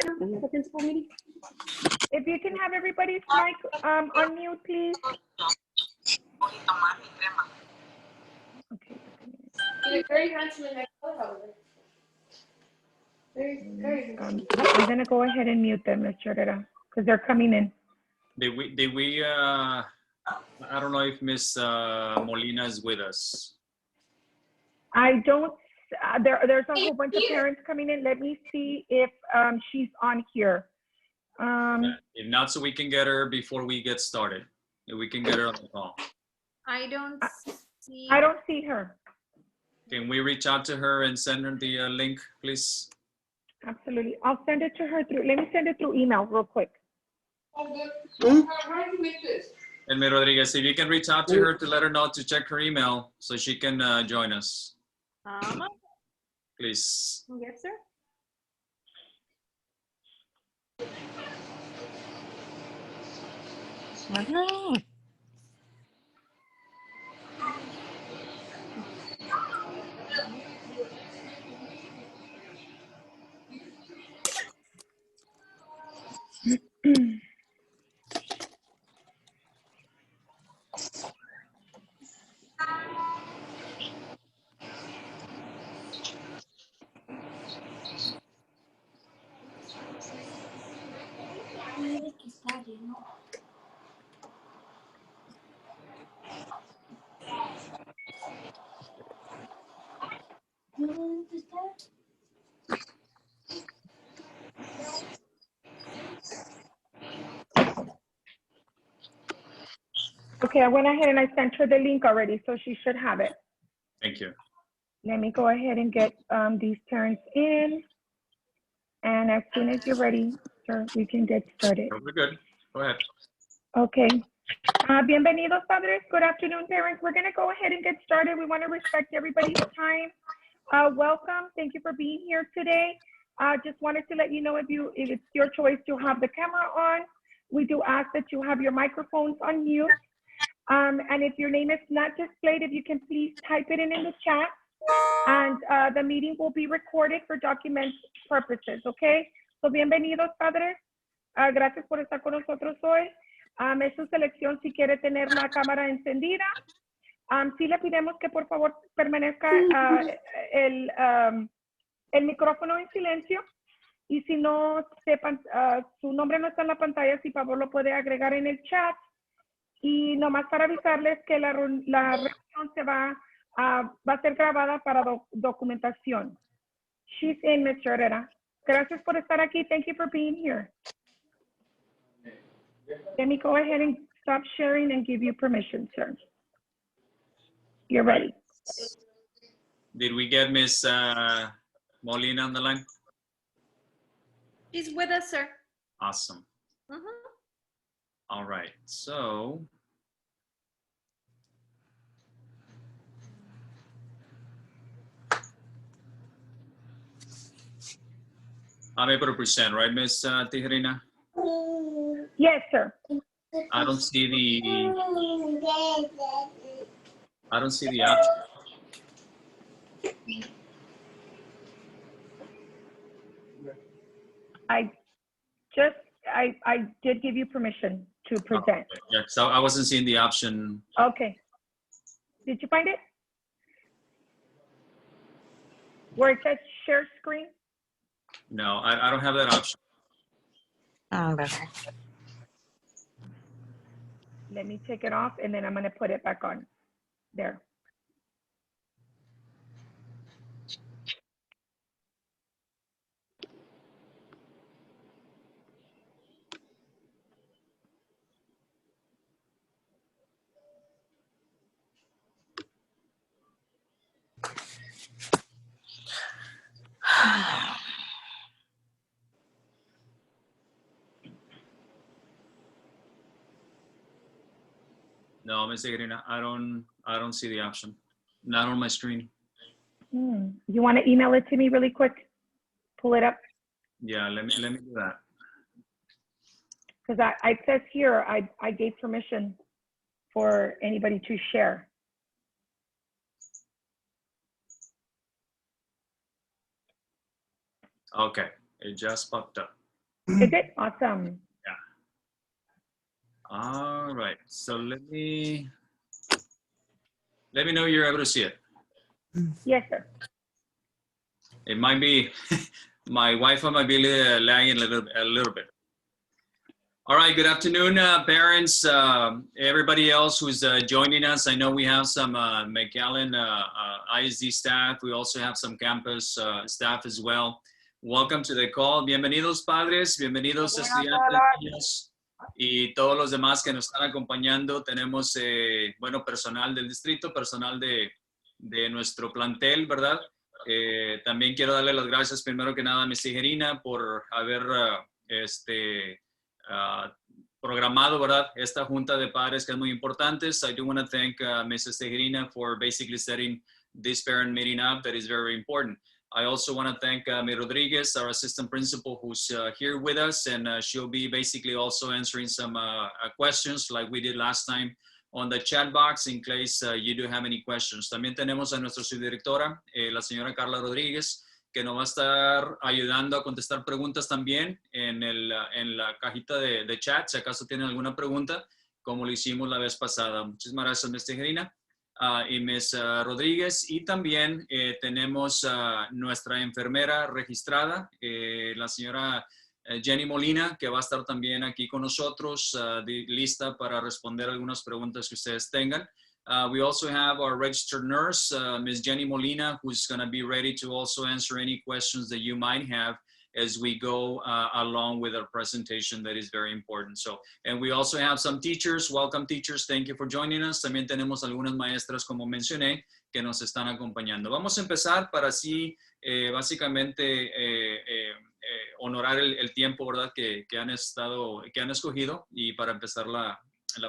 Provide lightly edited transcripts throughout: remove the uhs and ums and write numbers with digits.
the principal meeting? If you can have everybody's mic on mute, please. Okay. Very handsome in that color, however. Very handsome. I'm gonna go ahead and mute them, Mr. Herrera, because they're coming in. Did we I don't know if Miss Molina is with us. I don't, there's a whole bunch of parents coming in. Let me see if she's on here. If not, so we can get her before we get started. If we can get her on the call. I don't see. I don't see her. Can we reach out to her and send her the link, please? Absolutely. I'll send it to her through, let me send it through email real quick. How do you make this? Elmi Rodriguez, if you can reach out to her to let her know to check her email so she can join us. Please. Yes, sir. Okay, I went ahead and I sent her the link already, so she should have it. Thank you. Let me go ahead and get these parents in. And as soon as you're ready, sir, we can get started. We're good. Go ahead. Okay. Bienvenidos, padres. Good afternoon, parents. We're going to go ahead and get started. We want to respect everybody's time. Welcome. Thank you for being here today. Just wanted to let you know if it's your choice to have the camera on, we do ask that you have your microphones on mute. And if your name is not displayed, if you can please type it in the chat. And the meeting will be recorded for document purposes, okay? So bienvenidos, padres. Gracias por estar con nosotros hoy. Es su selección si quiere tener la cámara encendida. Sí le pedimos que por favor permanezca el micrófono en silencio. Y si no sepan, su nombre no está en la pantalla, si por favor lo puede agregar en el chat. Y nomás para avisarles que la reunión se va a ser grabada para documentación. She's in, Mr. Herrera. Gracias por estar aquí. Thank you for being here. Let me go ahead and stop sharing and give you permission, sir. You're ready. Did we get Miss Molina on the line? She's with us, sir. Awesome. All right. So I'm able to present, right, Miss Tijerina? Yes, sir. I don't see the option. I did give you permission to present. Oh, yeah, so I wasn't seeing the option. Okay. Did you find it? Where it says share screen? No, I don't have that option. Let me take it off and then I'm going to put it back on. There. No, Miss Tijerina, I don't see the option. Not on my screen. You want to email it to me really quick? Pull it up. Yeah, let me do that. Because it says here, I gave permission for anybody to share. Okay, it just popped up. Good, good. Awesome. All right. So let me know you're able to see it. Yes, sir. It might be my Wi-Fi might be lagging a little bit. All right. Good afternoon, parents. Everybody else who's joining us. I know we have some McAllen ISD staff. We also have some campus staff as well. Welcome to the call. Bienvenidos, padres. Bienvenidos, estudiantes, niños y todos los demás que nos están acompañando. Tenemos, bueno, personal del distrito, personal de nuestro plantel, ¿verdad? También quiero darle las gracias primero que nada a Ms. Herrera por haber programado, ¿verdad? Esta junta de padres que es muy importante. I do want to thank Mrs. Herrera for basically setting this parent meeting up that is very important. I also want to thank Ms. Rodriguez, our assistant principal, who's here with us, and she'll be basically also answering some questions like we did last time on the chat box in case you do have any questions. También tenemos a nuestra subdirectora, la señora Carla Rodríguez, que nos va a estar ayudando a contestar preguntas también en la cajita de chat, si acaso tienen alguna pregunta, como lo hicimos la vez pasada. Muchísimas gracias, Ms. Tejerina y Ms. Rodríguez. Y también tenemos nuestra enfermera registrada, la señora Jenny Molina, que va a estar también aquí con nosotros, lista para responder algunas preguntas que ustedes tengan. We also have our registered nurse, Ms. Jenny Molina, who's going to be ready to also answer any questions that you might have as we go along with our presentation that is very important. So, and we also have some teachers. Welcome, teachers. Thank you for joining us. También tenemos algunas maestras, como mencioné, que nos están acompañando. Vamos a empezar para así, básicamente, honorar el tiempo, ¿verdad? Que han escogido y para empezar la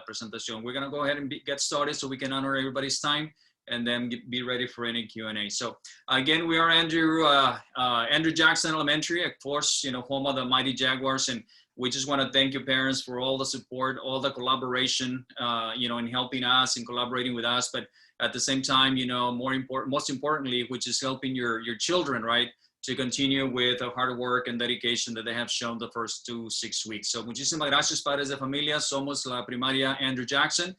presentación. We're going to go ahead and get started so we can honor everybody's time and then be ready for any Q&A. So again, we are Andrew Jackson Elementary, of course, you know, home of the mighty Jaguars. And we just want to thank you, parents, for all the support, all the collaboration, you know, in helping us and collaborating with us. But at the same time, you know, most importantly, which is helping your children, right, to continue with the hard work and dedication that they have shown the first 6 weeks. So muchísimas gracias, padres de familia. Somos la primaria Andrew Jackson,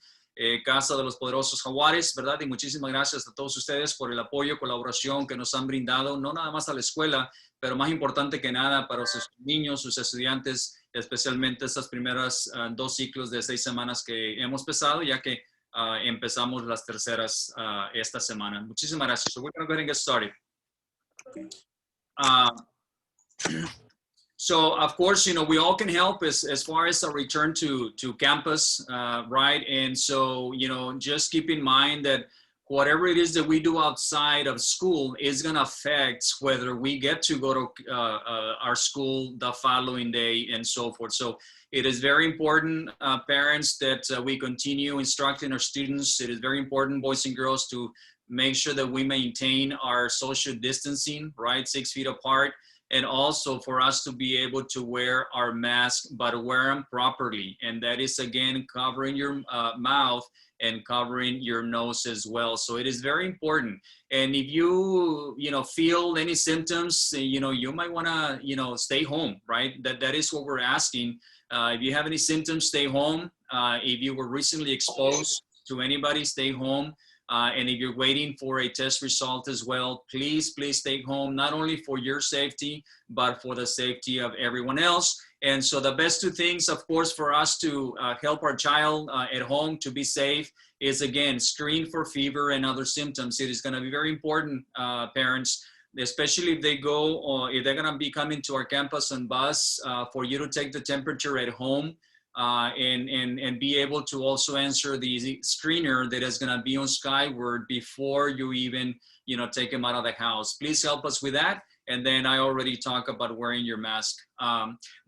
Casa de los Poderosos Jaguares, ¿verdad? Y muchísimas gracias a todos ustedes por el apoyo, colaboración que nos han brindado, no nada más a la escuela, pero más importante que nada para sus niños, sus estudiantes, especialmente estas primeras 2 ciclos de 6 semanas que hemos empezado, ya que empezamos las terceras esta semana. Muchísimas gracias. So we're going to go ahead and get started. So of course, you know, we all can help as far as a return to campus, right? And so, you know, just keep in mind that whatever it is that we do outside of school is going to affect whether we get to go to our school the following day and so forth. So it is very important, parents, that we continue instructing our students. It is very important, boys and girls, to make sure that we maintain our social distancing, right? 6 feet apart. And also for us to be able to wear our mask, but wear them properly. And that is, again, covering your mouth and covering your nose as well. So it is very important. And if you know, feel any symptoms, you know, you might want to, you know, stay home, right? That is what we're asking. If you have any symptoms, stay home. If you were recently exposed to anybody, stay home. And if you're waiting for a test result as well, please stay home, not only for your safety, but for the safety of everyone else. And so the best 2 things, of course, for us to help our child at home to be safe is, again, screen for fever and other symptoms. It is going to be very important, parents, especially if they go or if they're going to be coming to our campus on bus, for you to take the temperature at home. And be able to also answer the screener that is going to be on Skyward before you even, you know, take them out of the house. Please help us with that. And then I already talked about wearing your mask.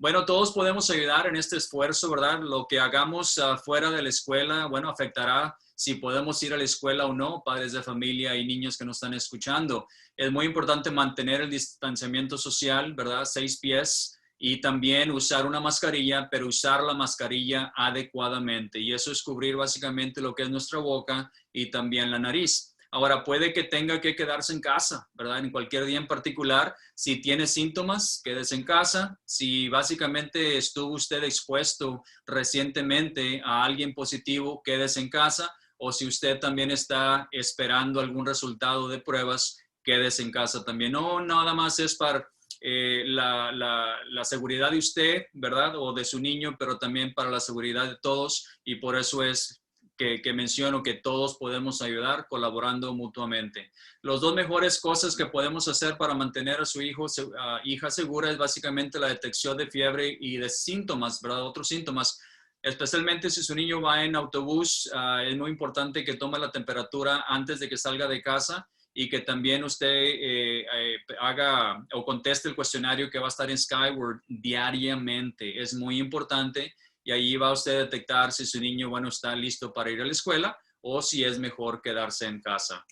Bueno, todos podemos ayudar en este esfuerzo, ¿verdad? Lo que hagamos fuera de la escuela, bueno, afectará si podemos ir a la escuela o no, padres de familia y niños que nos están escuchando. Es muy importante mantener el distanciamiento social, ¿verdad? 6 pies. Y también usar una mascarilla, pero usar la mascarilla adecuadamente. Y eso es cubrir básicamente lo que es nuestra boca y también la nariz. Ahora, puede que tenga que quedarse en casa, ¿verdad? En cualquier día en particular. Si tiene síntomas, quédese en casa. Si básicamente estuvo usted expuesto recientemente a alguien positivo, quédese en casa. O si usted también está esperando algún resultado de pruebas, quédese en casa también. No, nada más es para la seguridad de usted, ¿verdad? O de su niño, pero también para la seguridad de todos. Y por eso es que menciono que todos podemos ayudar colaborando mutuamente. Las dos mejores cosas que podemos hacer para mantener a su hija segura es básicamente la detección de fiebre y de síntomas, ¿verdad? Otros síntomas. Especialmente si su niño va en autobús, es muy importante que tome la temperatura antes de que salga de casa y que también usted haga o conteste el cuestionario que va a estar en Skyward diariamente. Es muy importante. Y ahí va usted a detectar si su niño, bueno, está listo para ir a la escuela o si es mejor quedarse en casa.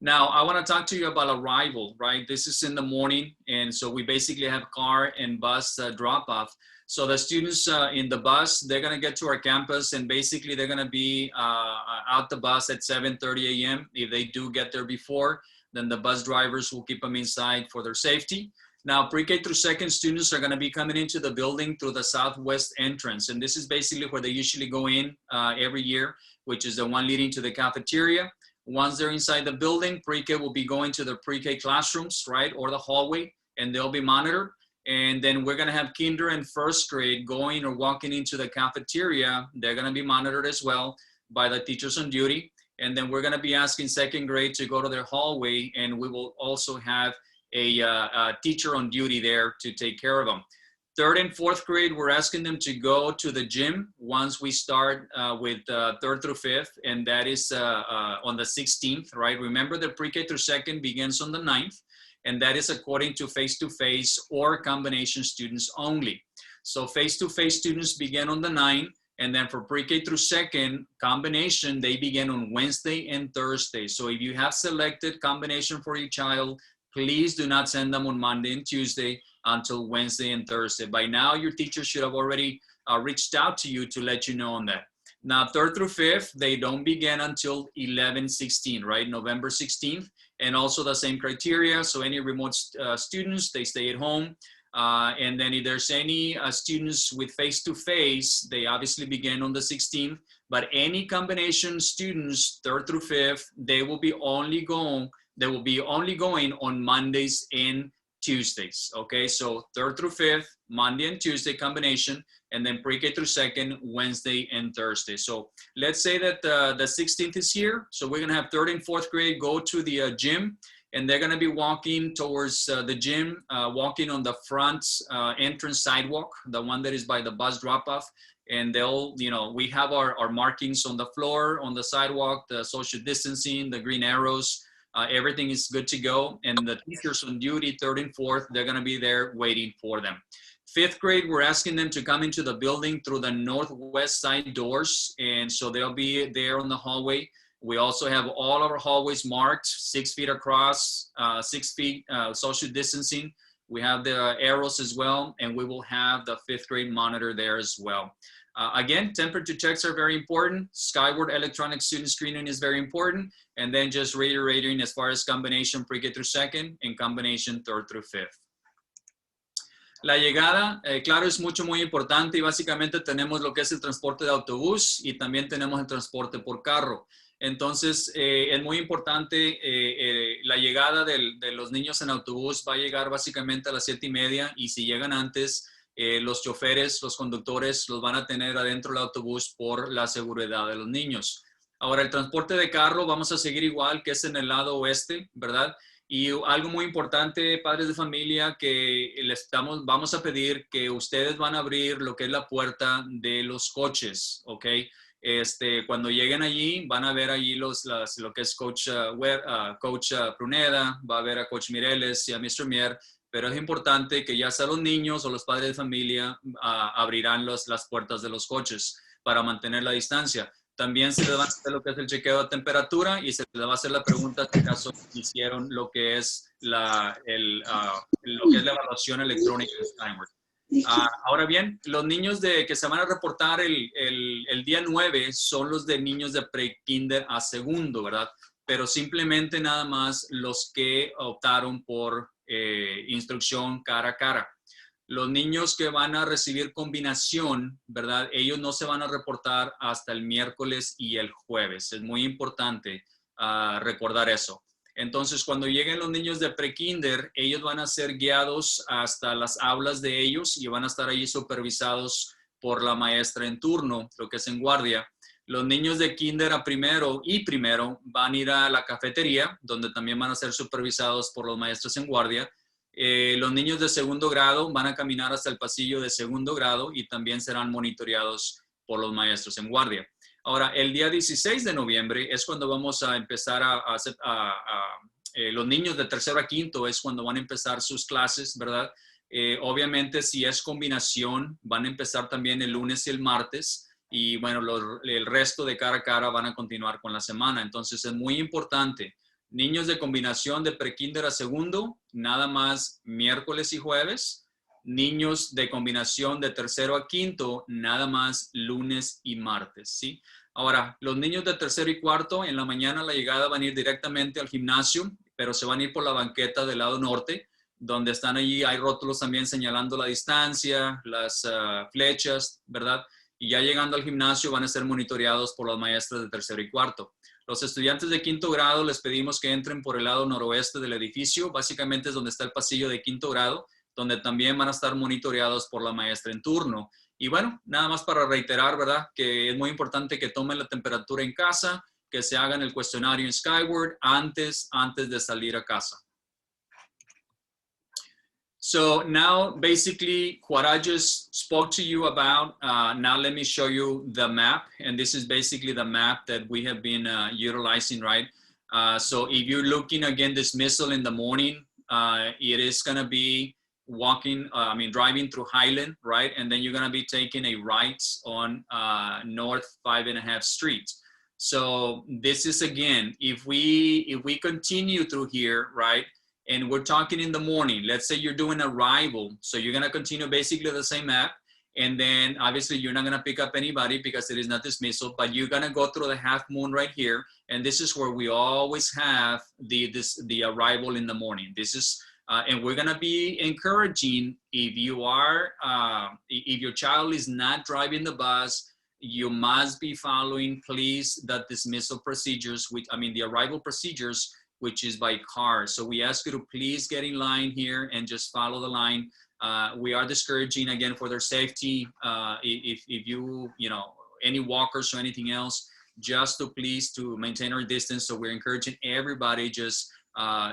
Now, I want to talk to you about arrival, right? This is in the morning, and so we basically have car and bus drop-off. So the students in the bus, they're going to get to our campus, and basically they're going to be out the bus at 7:30 a.m. If they do get there before, then the bus drivers will keep them inside for their safety. Now, pre-K through second students are going to be coming into the building through the southwest entrance. And this is basically where they usually go in every year, which is the one leading to the cafeteria. Once they're inside the building, pre-K will be going to the pre-K classrooms, right, or the hallway, and they'll be monitored. And then we're going to have kinder and first grade going or walking into the cafeteria. They're going to be monitored as well by the teachers on duty. And then we're going to be asking second grade to go to their hallway, and we will also have a teacher on duty there to take care of them. Third and fourth grade, we're asking them to go to the gym once we start with third through fifth, and that is on the 16th, right? Remember that pre-K through second begins on the 9th, and that is according to face-to-face or combination students only. So face-to-face students begin on the 9th, and then for pre-K through second combination, they begin on Wednesday and Thursday. So if you have selected combination for your child, please do not send them on Monday and Tuesday until Wednesday and Thursday. By now, your teacher should have already reached out to you to let you know on that. Now, third through fifth, they don't begin until 11/16, right? November 16th. And also the same criteria. So any remote students, they stay at home. And then if there's any students with face-to-face, they obviously begin on the 16th. But any combination students, third through fifth, they will be only going on Mondays and Tuesdays, okay? So third through fifth, Monday and Tuesday combination, and then pre-K through second, Wednesday and Thursday. So let's say that the 16th is here. So we're gonna have third and fourth grade go to the gym, and they're gonna be walking towards the gym, walking on the front entrance sidewalk, the one that is by the bus drop-off. And they'll, we have our markings on the floor, on the sidewalk, the social distancing, the green arrows, everything is good to go. And the teachers on duty, third and fourth, they're gonna be there waiting for them. Fifth grade, we're asking them to come into the building through the northwest side doors. And so they'll be there on the hallway. We also have all of our hallways marked 6 feet across, 6 feet social distancing. We have the arrows as well, and we will have the fifth grade monitor there as well. Again, temperature checks are very important. Skyward electronic student screening is very important. And then just reiterating as far as combination pre-K through second and combination third through fifth. La llegada, claro, es muy importante y básicamente tenemos lo que es el transporte de autobús y también tenemos el transporte por carro. Entonces, es muy importante la llegada de los niños en autobús va a llegar básicamente a las 7:30 y si llegan antes, los choferes, los conductores los van a tener adentro del autobús por la seguridad de los niños. Ahora, el transporte de carro vamos a seguir igual que es en el lado oeste, ¿verdad? Y algo muy importante, padres de familia, que vamos a pedir que ustedes van a abrir lo que es la puerta de los coches, ¿ok? Cuando lleguen allí, van a ver allí lo que es Coach Pruneda, va a ver a Coach Mireles y a Mr. Mier, pero es importante que ya sea los niños o los padres de familia abrirán las puertas de los coches para mantener la distancia. También se les va a hacer lo que es el chequeo de temperatura y se les va a hacer la pregunta si acaso hicieron lo que es la evaluación electrónica de Skyward. Ahora bien, los niños que se van a reportar el día 9 son los de niños de pre-kinder a segundo, ¿verdad? pero simplemente nada más los que optaron por instrucción cara a cara. Los niños que van a recibir combinación, ¿verdad? Ellos no se van a reportar hasta el miércoles y el jueves. Es muy importante recordar eso. Entonces, cuando lleguen los niños de pre-kinder, ellos van a ser guiados hasta las aulas de ellos y van a estar allí supervisados por la maestra en turno, lo que es en guardia. Los niños de kinder a primero van a ir a la cafetería, donde también van a ser supervisados por los maestros en guardia. Los niños de segundo grado van a caminar hasta el pasillo de segundo grado y también serán monitoreados por los maestros en guardia. Ahora, el día 16 de noviembre es cuando vamos a empezar los niños de tercero a quinto es cuando van a empezar sus clases, ¿verdad? Obviamente, si es combinación, van a empezar también el lunes y el martes. Y bueno, el resto de cara a cara van a continuar con la semana. Entonces, es muy importante. Niños de combinación de prekinder a segundo, nada más miércoles y jueves. Niños de combinación de tercero a quinto, nada más lunes y martes, ¿sí? Ahora, los niños de tercero y cuarto, en la mañana a la llegada van a ir directamente al gimnasio, pero se van a ir por la banqueta del lado norte, donde están allí, hay rótulos también señalando la distancia, las flechas, ¿verdad? Y ya llegando al gimnasio van a ser monitoreados por las maestras de tercero y cuarto. Los estudiantes de quinto grado les pedimos que entren por el lado noroeste del edificio, básicamente es donde está el pasillo de quinto grado, donde también van a estar monitoreados por la maestra en turno. Y bueno, nada más para reiterar, ¿verdad? Que es muy importante que tomen la temperatura en casa, que se hagan el cuestionario en Skyward antes de salir a casa. So now, basically, what I just spoke to you about, now let me show you the map. And this is basically the map that we have been utilizing, right? So if you're looking again, dismissal in the morning, it is going to be driving through Highland, right? And then you're going to be taking a right on North 5.5 Street. So this is, again, if we continue through here, right? And we're talking in the morning, let's say you're doing arrival. So you're going to continue basically the same map. And then obviously you're not going to pick up anybody because it is not dismissal, but you're going to go through the half moon right here. And this is where we always have the arrival in the morning. This is, and we're going to be encouraging if your child is not driving the bus, you must be following, please, the dismissal procedures, the arrival procedures, which is by car. So we ask you to please get in line here and just follow the line. We are discouraging, again, for their safety, if you any walkers or anything else, just to please to maintain our distance. So we're encouraging everybody, just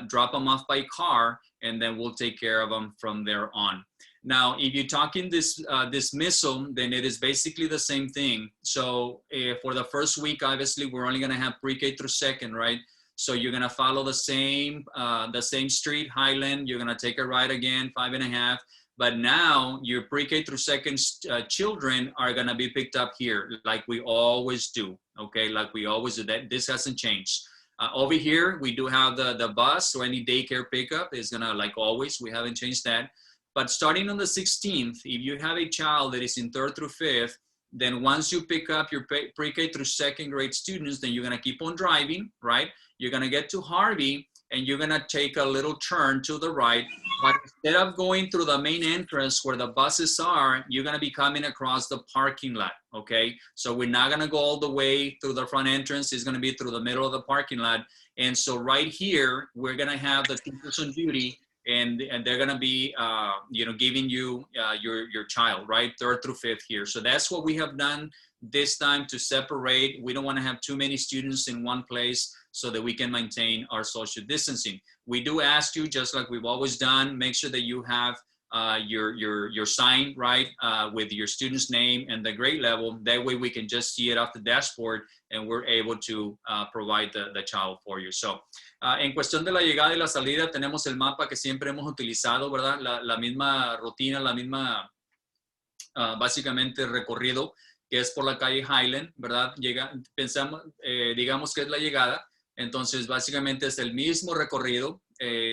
drop them off by car, and then we'll take care of them from there on. Now, if you're talking this dismissal, then it is basically the same thing. So for the first week, obviously, we're only going to have pre-K through second, right? So you're going to follow the same street, Highland. You're going to take a right again, 5.5. But now your pre-K through second children are going to be picked up here like we always do, okay? Like we always do. That this hasn't changed. Over here, we do have the bus or any daycare pickup is going to, like always, we haven't changed that. But starting on the 16th, if you have a child that is in 3rd through 5th, then once you pick up your pre-K through second grade students, then you're going to keep on driving, right? You're going to get to Harvey, and you're going to take a little turn to the right. But instead of going through the main entrance where the buses are, you're going to be coming across the parking lot, okay? So we're not going to go all the way through the front entrance. It's going to be through the middle of the parking lot. And so right here, we're going to have the teachers on duty, and they're going to be, giving you your child, right? 3rd through 5th here. So that's what we have done this time to separate. We don't want to have too many students in one place so that we can maintain our social distancing. We do ask you, just like we've always done, make sure that you have your sign, right, with your student's name and the grade level. That way we can just see it off the dashboard and we're able to provide the child for you. So, en cuestión de la llegada y la salida, tenemos el mapa que siempre hemos utilizado, ¿verdad? La misma rutina, la misma, básicamente, recorrido, que es por la calle Highland, ¿verdad? Digamos que es la llegada. Entonces, básicamente es el mismo recorrido.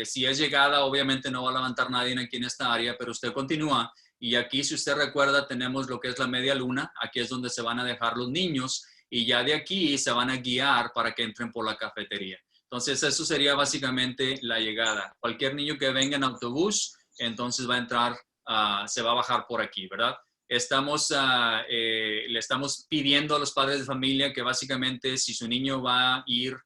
Si es llegada, obviamente no va a levantar nadie aquí en esta área, pero usted continúa. Y aquí, si usted recuerda, tenemos lo que es la media luna. Aquí es donde se van a dejar los niños. Y ya de aquí se van a guiar para que entren por la cafetería. Entonces, eso sería básicamente la llegada. Cualquier niño que venga en autobús, entonces va a entrar, se va a bajar por aquí, ¿verdad? Le estamos pidiendo a los padres de familia que básicamente si su niño no va a ir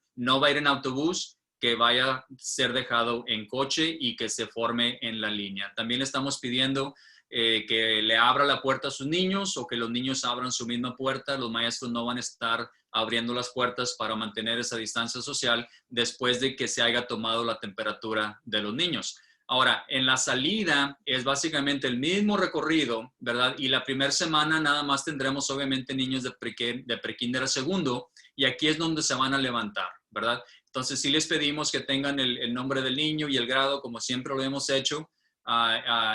en autobús, que vaya a ser dejado en coche y que se forme en la línea. También le estamos pidiendo que le abra la puerta a sus niños o que los niños abran su misma puerta. Los maestros no van a estar abriendo las puertas para mantener esa distancia social después de que se haya tomado la temperatura de los niños. Ahora, en la salida es básicamente el mismo recorrido, ¿verdad? Y la primera semana nada más tendremos obviamente niños de prekinder a segundo y aquí es donde se van a levantar, ¿verdad? Entonces sí les pedimos que tengan el nombre del niño y el grado como siempre lo hemos hecho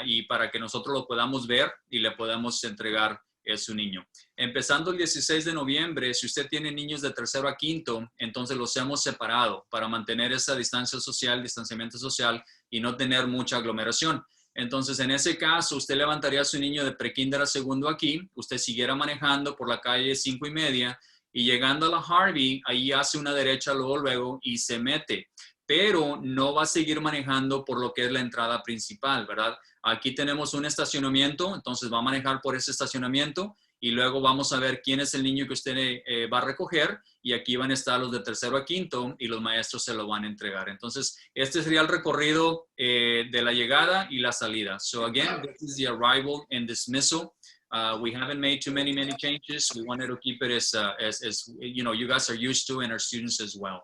y para que nosotros lo podamos ver y le podamos entregar su niño. Empezando el 16 de noviembre, si usted tiene niños de tercero a quinto, entonces los hemos separado para mantener esa distanciamiento social y no tener mucha aglomeración. Entonces, en ese caso, usted levantaría a su niño de prekinder a segundo aquí, usted siguiera manejando por la calle 5:30 y llegando a la Harvey, ahí hace una derecha luego y se mete. Pero no va a seguir manejando por lo que es la entrada principal, ¿verdad? Aquí tenemos un estacionamiento, entonces va a manejar por ese estacionamiento y luego vamos a ver quién es el niño que usted va a recoger y aquí van a estar los de tercero a quinto y los maestros se lo van a entregar. Entonces, este sería el recorrido de la llegada y la salida. So again, this is the arrival and dismissal. We haven't made too many changes. We wanted to keep it as you know, you guys are used to and our students as well.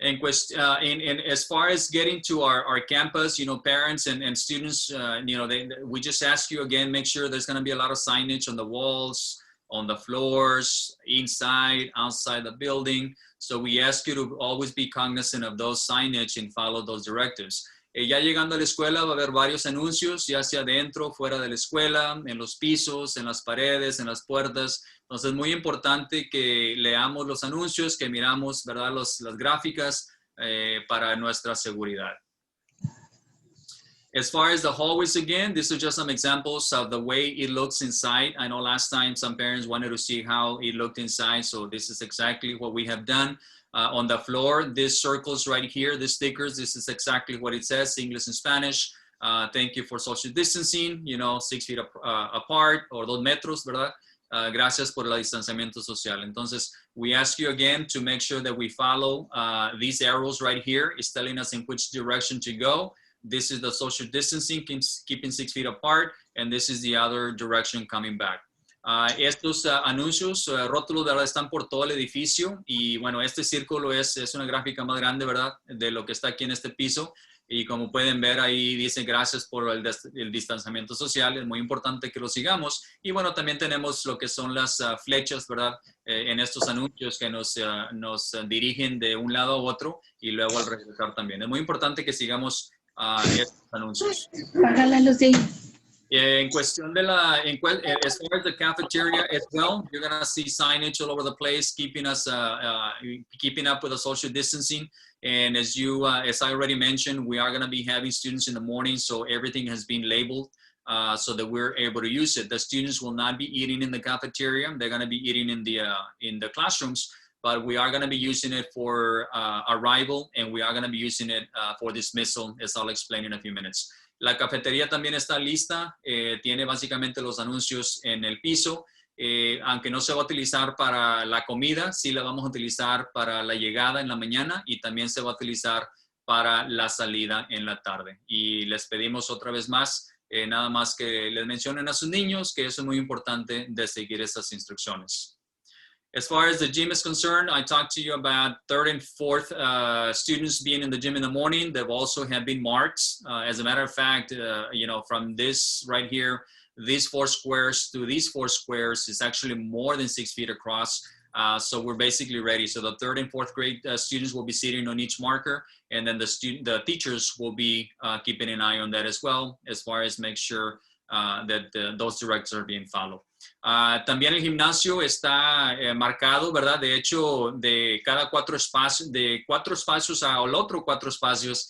As far as getting to our campus, you know, parents and students, you know, we just ask you again, make sure there's going to be a lot of signage on the walls, on the floors, inside, outside the building. So we ask you to always be cognizant of those signage and follow those directives. Ya llegando a la escuela va a haber varios anuncios, ya sea dentro, fuera de la escuela, en los pisos, en las paredes, en las puertas. Entonces es muy importante que leamos los anuncios, que miramos, ¿verdad? Las gráficas para nuestra seguridad. As far as the hallways again, these are just some examples of the way it looks inside. I know last time some parents wanted to see how it looked inside, so this is exactly what we have done. On the floor, these circles right here, the stickers, this is exactly what it says, English and Spanish. Thank you for social distancing, you know, 6 feet apart, or 2 metros, ¿verdad? Gracias por el distanciamiento social. Entonces, we ask you again to make sure that we follow these arrows right here. It's telling us in which direction to go. This is the social distancing, keeping 6 feet apart, and this is the other direction coming back. Estos anuncios, rótulos, de verdad, están por todo el edificio y bueno, este círculo es una gráfica más grande, ¿verdad? De lo que está aquí en este piso y como pueden ver ahí dice gracias por el distanciamiento social, es muy importante que lo sigamos y bueno, también tenemos lo que son las flechas, ¿verdad? En estos anuncios que nos dirigen de un lado a otro y luego al regresar también. Es muy importante que sigamos estos anuncios. Apaga la luz de ahí. En cuestión de as far as the cafeteria as well, you're going to see signage all over the place, keeping up with the social distancing. And as I already mentioned, we are going to be having students in the morning, so everything has been labeled so that we're able to use it. The students will not be eating in the cafeteria. They're going to be eating in the classrooms, but we are going to be using it for arrival, and we are going to be using it for dismissal, as I'll explain in a few minutes. La cafetería también está lista, tiene básicamente los anuncios en el piso, aunque no se va a utilizar para la comida, sí la vamos a utilizar para la llegada en la mañana y también se va a utilizar para la salida en la tarde. Y les pedimos otra vez más, nada más que les mencionen a sus niños que eso es muy importante de seguir esas instrucciones. As far as the gym is concerned, I talked to you about 3rd and 4th students being in the gym in the morning. They've also have been marked. As a matter of fact, you know, from this right here, these 4 squares to these 4 squares is actually more than 6 feet across. So we're basically ready. So the 3rd and 4th grade students will be sitting on each marker, and then the teachers will be keeping an eye on that as well, as far as make sure that those directives are being followed. También el gimnasio está marcado, ¿verdad? De hecho, de cada 4 espacios, de 4 espacios al otro 4 espacios,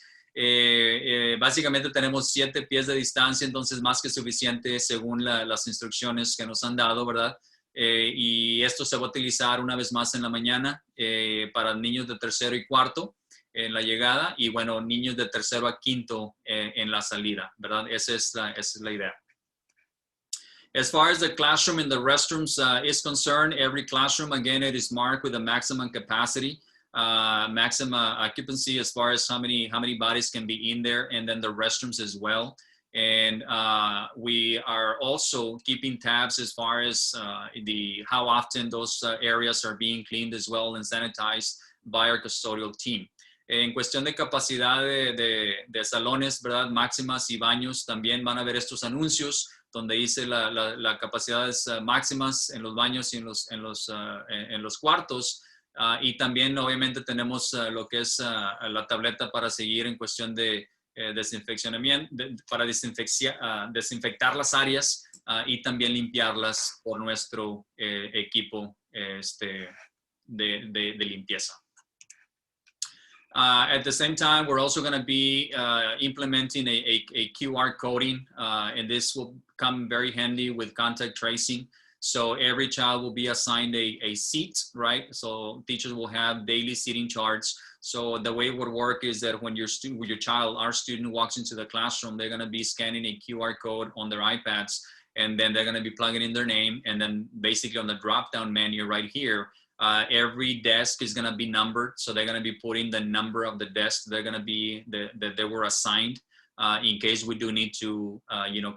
básicamente tenemos 7 pies de distancia, entonces más que suficiente según las instrucciones que nos han dado, ¿verdad? y esto se va a utilizar una vez más en la mañana para niños de tercero y cuarto en la llegada y bueno, niños de tercero a quinto en la salida, ¿verdad? Esa es la idea. As far as the classroom and the restrooms is concerned, every classroom, again, it is marked with a maximum capacity, maximum occupancy as far as how many bodies can be in there, and then the restrooms as well. And we are also keeping tabs as far as how often those areas are being cleaned as well and sanitized by our custodial team. En cuestión de capacidad de salones, ¿verdad? Máximas y baños, también van a ver estos anuncios donde dice las capacidades máximas en los baños y en los cuartos. Y también, obviamente, tenemos lo que es la tableta para seguir en cuestión de desinfeccionamiento, para desinfectar las áreas y también limpiarlas por nuestro equipo de limpieza. At the same time, we're also going to be implementing a QR coding, and this will come very handy with contact tracing. So every child will be assigned a seat, right? So teachers will have daily seating charts. So the way it would work is that when our student walks into the classroom, they're going to be scanning a QR code on their iPads, and then they're going to be plugging in their name, and then basically on the drop-down menu right here, every desk is going to be numbered. So they're going to be putting the number of the desk they're going to be that they were assigned in case we do need to,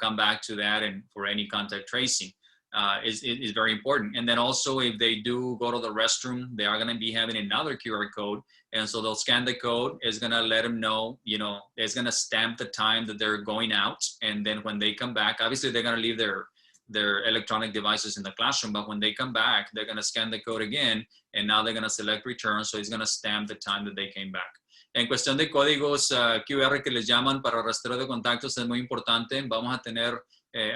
come back to that and for any contact tracing. Is very important. And then also if they do go to the restroom, they are going to be having another QR code. And so they'll scan the code. It's going to let them know, it's going to stamp the time that they're going out. And then when they come back, obviously they're going to leave their electronic devices in the classroom, but when they come back, they're going to scan the code again, and now they're going to select return, so it's going to stamp the time that they came back. En cuestión de códigos QR que les llaman para rastreo de contactos es muy importante. Vamos a tener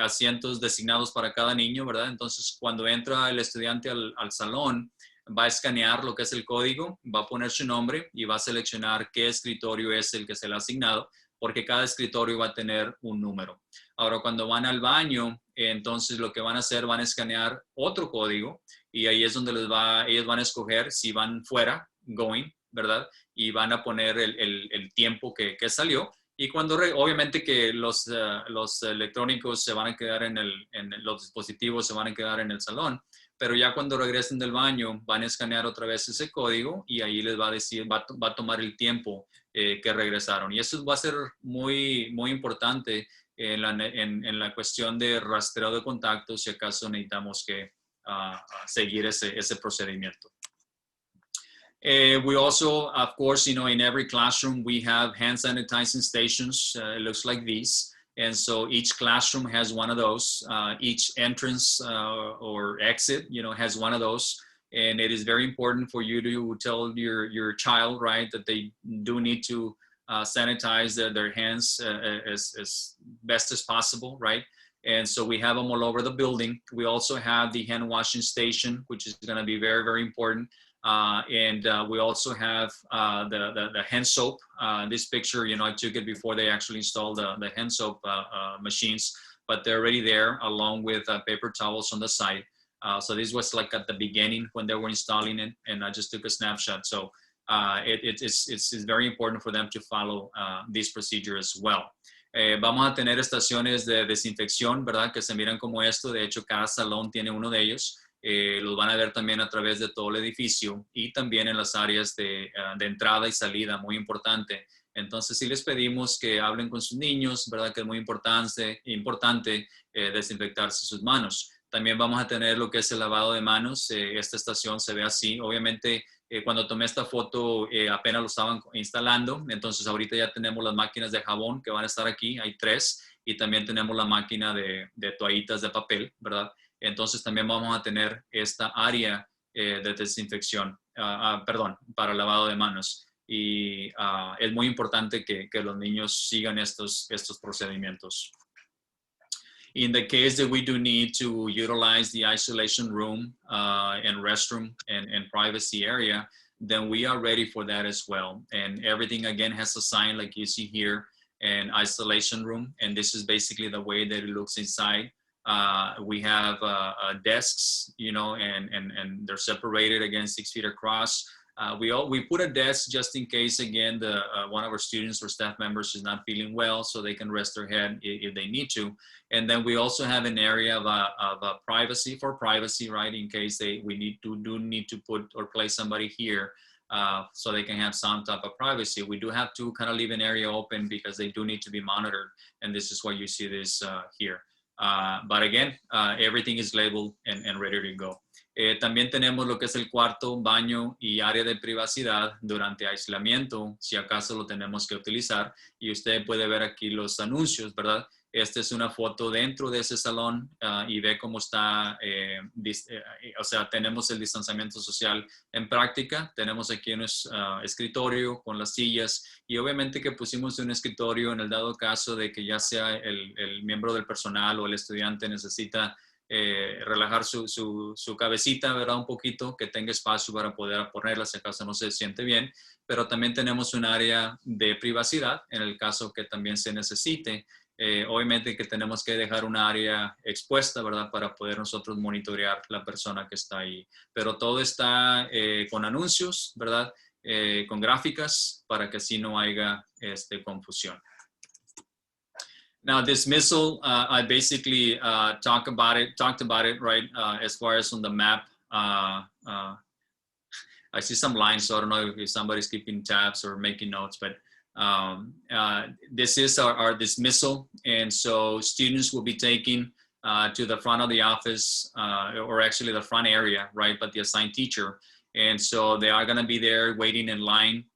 asientos designados para cada niño, ¿verdad? Entonces, cuando entra el estudiante al salón, va a escanear lo que es el código, va a poner su nombre y va a seleccionar qué escritorio es el que se le ha asignado, porque cada escritorio va a tener un número. Ahora, cuando van al baño, entonces lo que van a hacer, van a escanear otro código y ahí es donde ellos van a escoger si van fuera, going, ¿verdad? Y van a poner el tiempo que salió. Y cuando, obviamente que los electrónicos se van a quedar los dispositivos se van a quedar en el salón, pero ya cuando regresen del baño van a escanear otra vez ese código y ahí les va a decir, va a tomar el tiempo que regresaron. Y eso va a ser muy, muy importante en la cuestión de rastreo de contactos si acaso necesitamos que seguir ese procedimiento. We also, of course, in every classroom, we have hand sanitizing stations. It looks like these. And so each classroom has one of those. Each entrance or exit, has one of those. And it is very important for you to tell your child, right, that they do need to sanitize their hands as best as possible, right? And so we have them all over the building. We also have the hand washing station, which is going to be very, very important. And we also have the hand soap. This picture, I took it before they actually installed the hand soap machines, but they're already there along with paper towels on the side. So this was like at the beginning when they were installing it, and I just took a snapshot. So it's very important for them to follow this procedure as well. Vamos a tener estaciones de desinfección, ¿verdad? Que se miran como esto. De hecho, cada salón tiene uno de ellos. Los van a ver también a través de todo el edificio y también en las áreas de entrada y salida, muy importante. Entonces, sí les pedimos que hablen con sus niños, ¿verdad? Que es muy importante desinfectarse sus manos. También vamos a tener lo que es el lavado de manos. Esta estación se ve así. Obviamente, cuando tomé esta foto, apenas lo estaban instalando. Entonces, ahorita ya tenemos las máquinas de jabón que van a estar aquí. Hay 3. Y también tenemos la máquina de toallitas de papel, ¿verdad? Entonces también vamos a tener esta área de desinfección, para lavado de manos. Y es muy importante que los niños sigan estos procedimientos. In the case that we do need to utilize the isolation room and restroom and privacy area, then we are ready for that as well. And everything, again, has a sign like you see here, an isolation room. And this is basically the way that it looks inside. We have desks, you know, and they're separated again 6 feet across. We put a desk just in case, again, one of our students or staff members is not feeling well, so they can rest their head if they need to. And then we also have an area of privacy, right? In case we do need to put or place somebody here, so they can have some type of privacy. We do have to kind of leave an area open because they do need to be monitored, and this is why you see this here. But again, everything is labeled and ready to go. También tenemos lo que es el cuarto, baño y área de privacidad durante aislamiento, si acaso lo tenemos que utilizar. Y usted puede ver aquí los anuncios, ¿verdad? Esta es una foto dentro de ese salón y ve cómo está, o sea, tenemos el distanciamiento social en práctica. Tenemos aquí un escritorio con las sillas y obviamente que pusimos un escritorio en el dado caso de que ya sea el miembro del personal o el estudiante necesita relajar su cabecita, ¿verdad? Un poquito, que tenga espacio para poder ponerla si acaso no se siente bien, pero también tenemos un área de privacidad en el caso que también se necesite. Obviamente que tenemos que dejar un área expuesta, ¿verdad? Para poder nosotros monitorear la persona que está ahí. Pero todo está con anuncios, ¿verdad? Con gráficas para que así no haya confusión. Now, dismissal, I basically talked about it, right? As far as on the map, I see some lines, so I don't know if somebody's keeping tabs or making notes, but this is our dismissal. And so students will be taken to the front of the office, or actually the front area, right? But the assigned teacher. And so they are gonna be there waiting in line,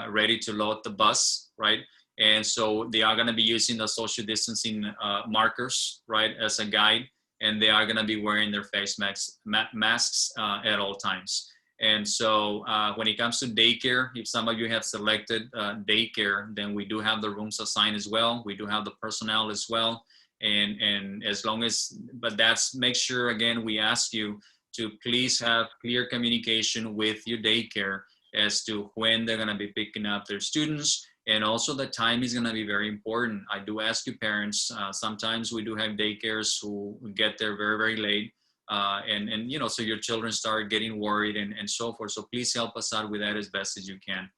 ready to load the bus, right? And so they are going to be using the social distancing markers, right, as a guide, and they are going to be wearing their face masks at all times. And so when it comes to daycare, if some of you have selected daycare, then we do have the rooms assigned as well. We do have the personnel as well. And as long as, but that's, make sure, again, we ask you to please have clear communication with your daycare as to when they're going to be picking up their students. And also the time is going to be very important. I do ask you parents, sometimes we do have daycares who get there very, very late. And you know, so your children start getting worried and so forth. So please help us out with that as best as you can.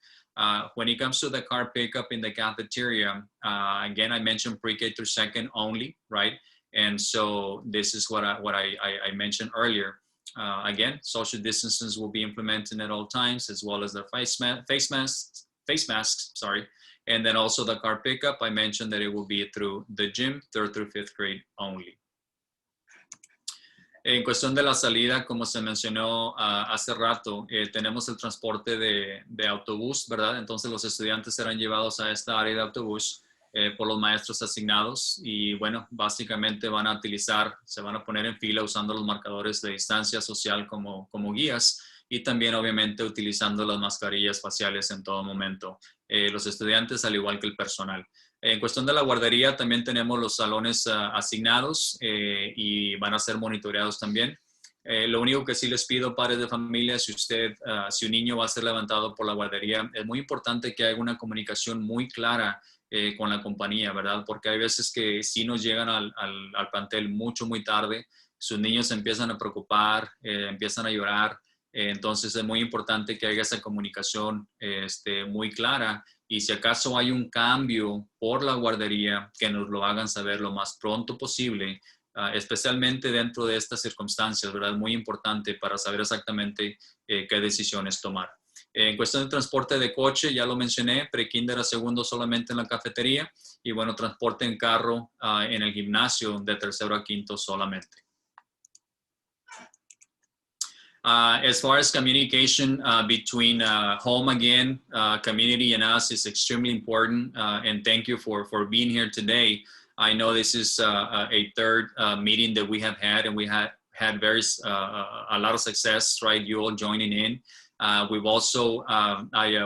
When it comes to the car pickup in the cafeteria, again, I mentioned pre-K through second only, right? And so this is what I mentioned earlier. Again, social distances will be implemented at all times, as well as the face masks, sorry. And then also the car pickup, I mentioned that it will be through the gym, 3rd through 5th grade only. En cuestión de la salida, como se mencionó hace rato, tenemos el transporte de autobús, ¿verdad? Entonces los estudiantes serán llevados a esta área de autobús por los maestros asignados y bueno, básicamente se van a poner en fila usando los marcadores de distancia social como guías. Y también obviamente utilizando las mascarillas faciales en todo momento. Los estudiantes al igual que el personal. En cuestión de la guardería también tenemos los salones asignados y van a ser monitoreados también. Lo único que sí les pido, padres de familia, si un niño va a ser levantado por la guardería, es muy importante que haya una comunicación muy clara con la compañía, ¿verdad? Porque hay veces que sí nos llegan al plantel muy tarde, sus niños se empiezan a preocupar, empiezan a llorar. Entonces es muy importante que haya esa comunicación muy clara y si acaso hay un cambio por la guardería, que nos lo hagan saber lo más pronto posible, especialmente dentro de estas circunstancias, ¿verdad? Muy importante para saber exactamente qué decisiones tomar. En cuestión de transporte de coche, ya lo mencioné, pre-kinder a segundo solamente en la cafetería y bueno, transporte en carro en el gimnasio de 3º a 5º solamente. As far as communication between home again, community and us is extremely important. And thank you for being here today. I know this is a 3rd meeting that we have had, and we had a lot of success, right? You all joining in. We've also,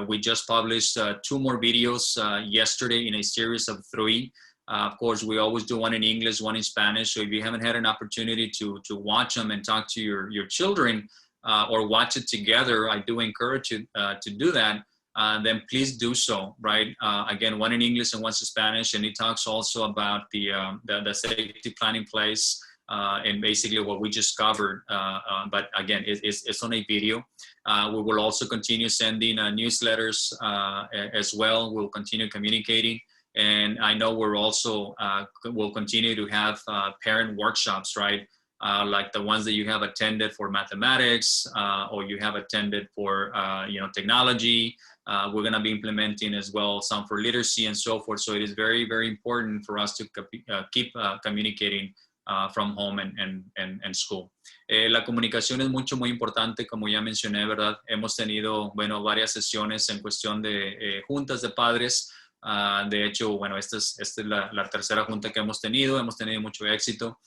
we just published 2 more videos yesterday in a series of 3. Of course, we always do one in English, one in Spanish. So if you haven't had an opportunity to watch them and talk to your children or watch it together, I do encourage you to do that. Then please do so, right? Again, one in English and one in Spanish, and it talks also about the safety plan in place and basically what we just covered. But again, it's on a video. We will also continue sending newsletters as well. We'll continue communicating. And I know we're also, we'll continue to have parent workshops, right? Like the ones that you have attended for mathematics, or you have attended for, technology. We're going to be implementing as well some for literacy and so forth. So it is very, very important for us to keep communicating from home and school. La comunicación es muy importante, como ya mencioné, ¿verdad? Hemos tenido, varias sesiones en cuestión de juntas de padres. De hecho, esta es la tercera junta que hemos tenido mucho éxito.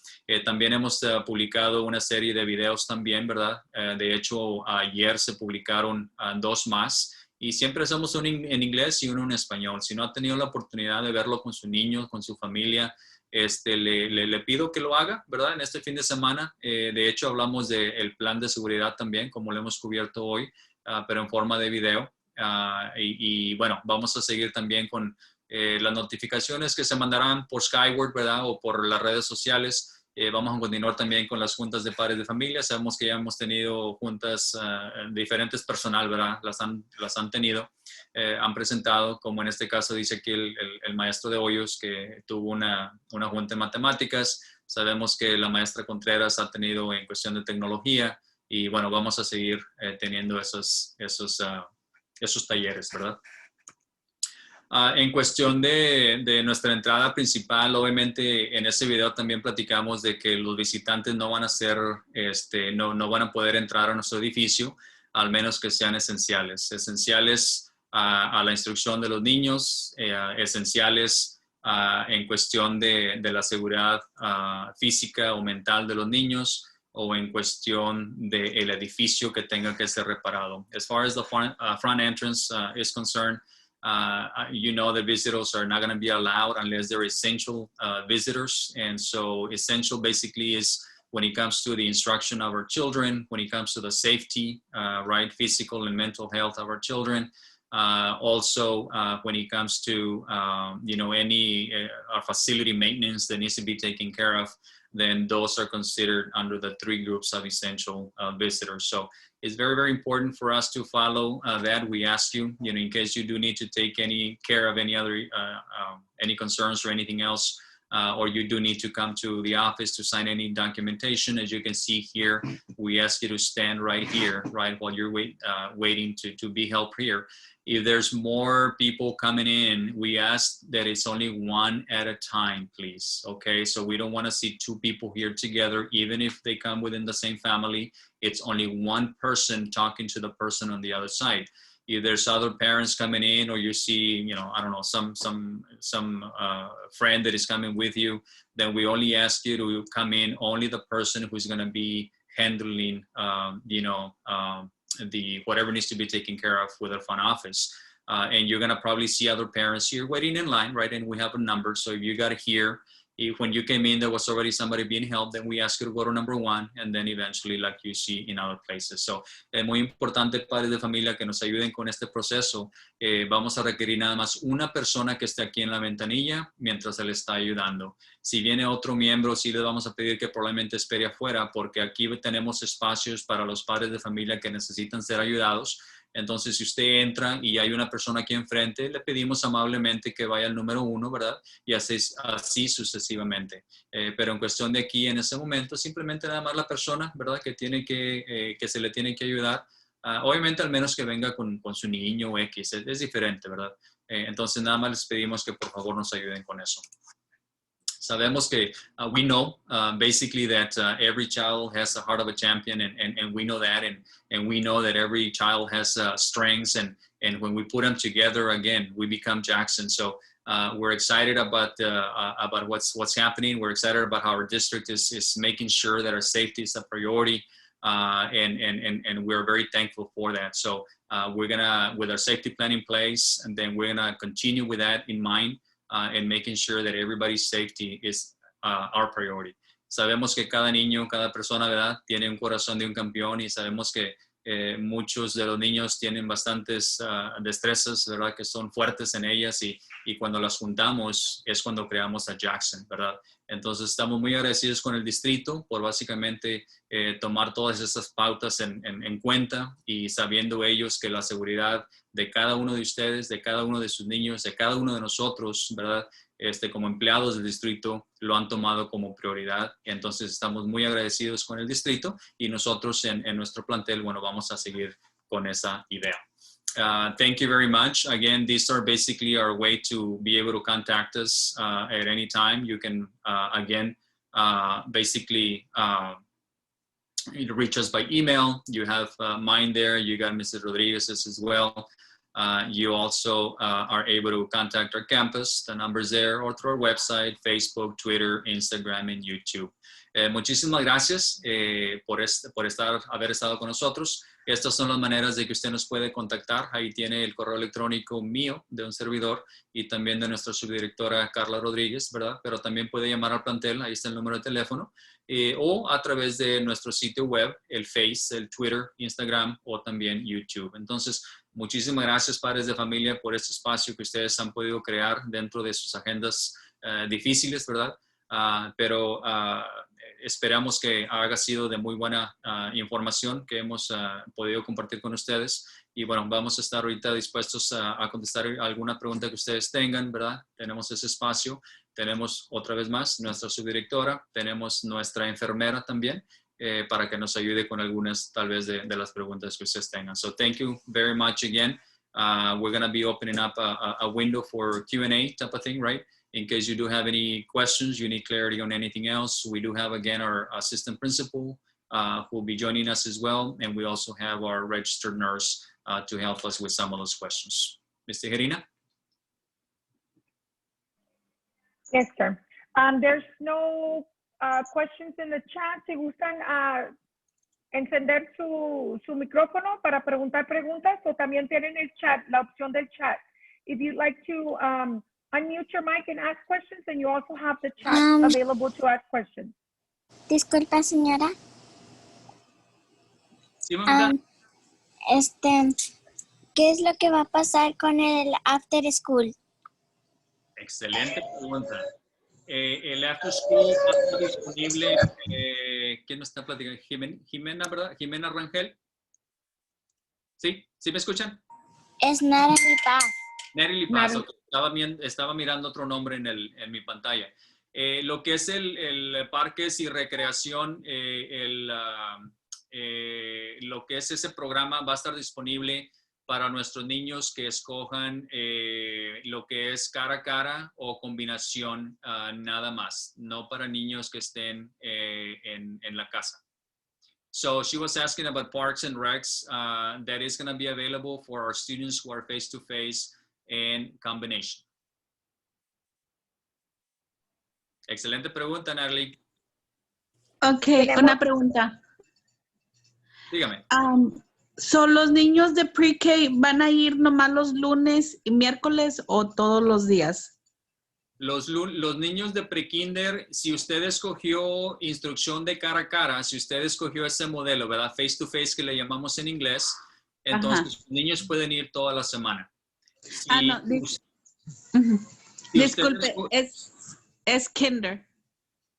También hemos publicado una serie de videos también, ¿verdad? De hecho, ayer se publicaron 2 más. Y siempre hacemos uno en inglés y uno en español. Si no ha tenido la oportunidad de verlo con su niño, con su familia, le pido que lo haga, ¿verdad? En este fin de semana. De hecho, hablamos del plan de seguridad también, como lo hemos cubierto hoy, pero en forma de video. Vamos a seguir también con las notificaciones que se mandarán por Skyward, ¿verdad? O por las redes sociales. Vamos a continuar también con las juntas de padres de familia. Sabemos que ya hemos tenido juntas de diferentes personal, ¿verdad? Las han tenido, han presentado, como en este caso dice aquí el maestro de Hoyos, que tuvo una junta de matemáticas. Sabemos que la maestra Contreras ha tenido en cuestión de tecnología. Y vamos a seguir teniendo esos talleres, ¿verdad? En cuestión de nuestra entrada principal, obviamente en ese video también platicamos de que los visitantes no van a ser, no van a poder entrar a nuestro edificio, al menos que sean esenciales a la instrucción de los niños, esenciales en cuestión de la seguridad física o mental de los niños, o en cuestión del edificio que tenga que ser reparado. As far as the front entrance is concerned, the visitors are not going to be allowed unless they're essential visitors. And so essential basically is when it comes to the instruction of our children, when it comes to the safety, right, physical and mental health of our children. Also, when it comes to, any facility maintenance that needs to be taken care of, then those are considered under the 3 groups of essential visitors. So it's very, very important for us to follow that. We ask you, in case you do need to take any care of any other, any concerns or anything else, or you do need to come to the office to sign any documentation. As you can see here, we ask you to stand right here, right, while you're waiting to be helped here. If there's more people coming in, we ask that it's only 1 at a time, please, okay? So we don't want to see 2 people here together, even if they come within the same family. It's only 1 person talking to the person on the other side. If there's other parents coming in, or you see, I don't know, some friend that is coming with you, then we only ask you to come in, only the person who's going to be handling, whatever needs to be taken care of with our front office. And you're going to probably see other parents here waiting in line, right? And we have a number. So if you got here, if when you came in, there was already somebody being helped, then we ask you to go to number 1, and then eventually, like you see in other places. So es muy importante, padres de familia, que nos ayuden con este proceso. Vamos a requerir nada más una persona que esté aquí en la ventanilla mientras se le está ayudando. Si viene otro miembro, sí les vamos a pedir que probablemente espere afuera, porque aquí tenemos espacios para los padres de familia que necesitan ser ayudados. Entonces, si usted entra y hay una persona aquí enfrente, le pedimos amablemente que vaya al número 1, ¿verdad? Y así sucesivamente. Pero en cuestión de aquí, en ese momento, simplemente nada más la persona, ¿verdad? Que se le tiene que ayudar. Obviamente, al menos que venga con su niño o X. Es diferente, ¿verdad? Entonces, nada más les pedimos que por favor nos ayuden con eso. Sabemos que we know basically that every child has the heart of a champion, and we know that, and we know that every child has strengths, and when we put them together, again, we become Jackson. So we're excited about what's happening. We're excited about how our district is making sure that our safety is a priority, and we're very thankful for that. So we're gonna, with our safety plan in place, and then we're gonna continue with that in mind. And making sure that everybody's safety is our priority. Sabemos que cada niño, cada persona, ¿verdad?, tiene un corazón de un campeón, y sabemos que Muchos de los niños tienen bastantes destrezas, ¿verdad? Que son fuertes en ellas y cuando las juntamos es cuando creamos a Jackson, ¿verdad? Entonces estamos muy agradecidos con el distrito por básicamente tomar todas esas pautas en cuenta y sabiendo ellos que la seguridad de cada uno de ustedes, de cada uno de sus niños, de cada uno de nosotros, ¿verdad? Como empleados del distrito lo han tomado como prioridad. Entonces estamos muy agradecidos con el distrito y nosotros en nuestro plantel, bueno, vamos a seguir con esa idea. Thank you very much. Again, these are basically our way to be able to contact us at any time. You can, again, basically reach us by email. You have mine there. You got Mrs. Rodriguez's as well. You also are able to contact our campus, the number's there, or through our website, Facebook, Twitter, Instagram, and YouTube. Muchísimas gracias por haber estado con nosotros. Estas son las maneras de que usted nos puede contactar. Ahí tiene el correo electrónico mío, de un servidor, y también de nuestra subdirectora Carla Rodríguez, ¿verdad? Pero también puede llamar al plantel, ahí está el número de teléfono, o a través de nuestro sitio web, el Face, el Twitter, Instagram o también YouTube. Entonces, muchísimas gracias, padres de familia, por este espacio que ustedes han podido crear dentro de sus agendas difíciles, ¿verdad? Pero esperamos que haya sido de muy buena información que hemos podido compartir con ustedes. Y bueno, vamos a estar ahorita dispuestos a contestar alguna pregunta que ustedes tengan, ¿verdad? Tenemos ese espacio. Tenemos otra vez más nuestra subdirectora. Tenemos nuestra enfermera también para que nos ayude con algunas tal vez de las preguntas que ustedes tengan. So thank you very much again. We're going to be opening up a window for Q&A type of thing, right? In case you do have any questions, you need clarity on anything else. We do have, again, our assistant principal who will be joining us as well. And we also have our registered nurse to help us with some of those questions. Ms. Tejerina? Yes, sir. There's no questions in the chat. Si gustan encender su micrófono para preguntar preguntas, o también tienen el chat, la opción del chat. If you'd like to unmute your mic and ask questions, and you also have the chat available to ask questions. Disculpa, señora. Sí, mamita. ¿Qué es lo que va a pasar con el after school? Excelente pregunta. El after school va a estar disponible. ¿Quién nos está platicando? Jimena, ¿verdad? Jimena Rangel. ¿Sí? ¿Sí me escuchan? Es Natalie Paz. Natalie Paz. Okay. Estaba mirando otro nombre en mi pantalla. Lo que es el parques y recreación, lo que es ese programa va a estar disponible para nuestros niños que escojan lo que es cara a cara o combinación nada más, no para niños que estén en la casa. So she was asking about parks and recs that is going to be available for our students who are face-to-face and combination. Excelente pregunta, Natalie. Ok, una pregunta. Dígame. ¿Son los niños de pre-K van a ir nomás los lunes y miércoles o todos los días? Los niños de pre-kinder, si usted escogió instrucción de cara a cara, si usted escogió ese modelo, ¿verdad? Face to face que le llamamos en inglés, entonces los niños pueden ir toda la semana. Si no, disculpe, es kinder.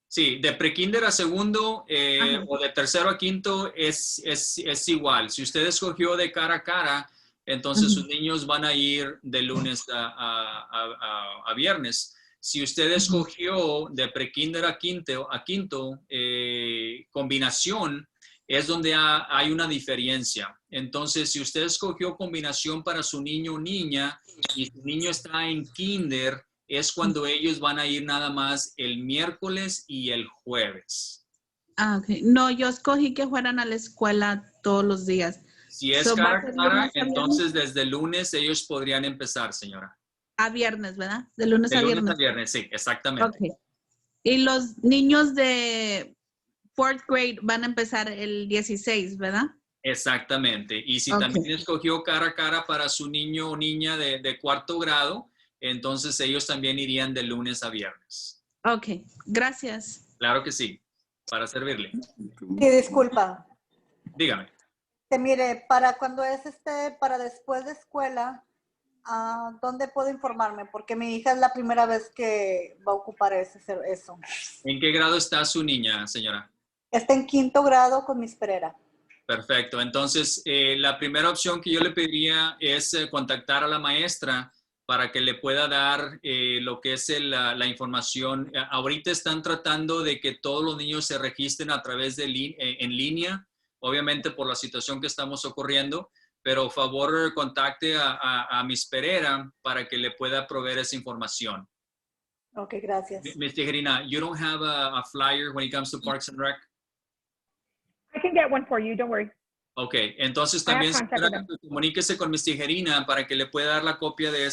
Sí, de pre-kinder a segundo o de tercero a quinto es igual. Si usted escogió de cara a cara, entonces sus niños van a ir de lunes a viernes. Si usted escogió de pre-kinder a quinto combinación, es donde hay una diferencia. Entonces, si usted escogió combinación para su niño o niña y su niño está en kinder, es cuando ellos van a ir nada más el miércoles y el jueves. Ok. No, yo escogí que fueran a la escuela todos los días. Si es cara a cara, entonces desde el lunes ellos podrían empezar, señora. A viernes, ¿verdad? De lunes a viernes. De lunes a viernes, sí, exactamente. Ok. Y los niños de 4th grade van a empezar el 16, ¿verdad? Exactamente. Y si también escogió cara a cara para su niño o niña de cuarto grado, entonces ellos también irían de lunes a viernes. Ok, gracias. Claro que sí, para servirle. Sí, disculpa. Dígame. Mire, para cuando es para después de escuela, ¿dónde puedo informarme? Porque mi hija es la primera vez que va a ocupar eso. ¿En qué grado está su niña, señora? Está en 5º grado con Miss Herrera. Perfecto. Entonces, la primera opción que yo le pediría es contactar a la maestra para que le pueda dar lo que es la información. Ahorita están tratando de que todos los niños se registren a través de en línea, obviamente por la situación que estamos ocurriendo, pero favor contacte a Miss Herrera para que le pueda proveer esa información. Ok, gracias. Ms. Tejerina, you don't have a flyer when it comes to Parks and Rec? I can get one for you, don't worry. Ok, entonces I have también contact with them. comuníquese con Ms. Tejerina para que le pueda dar la copia de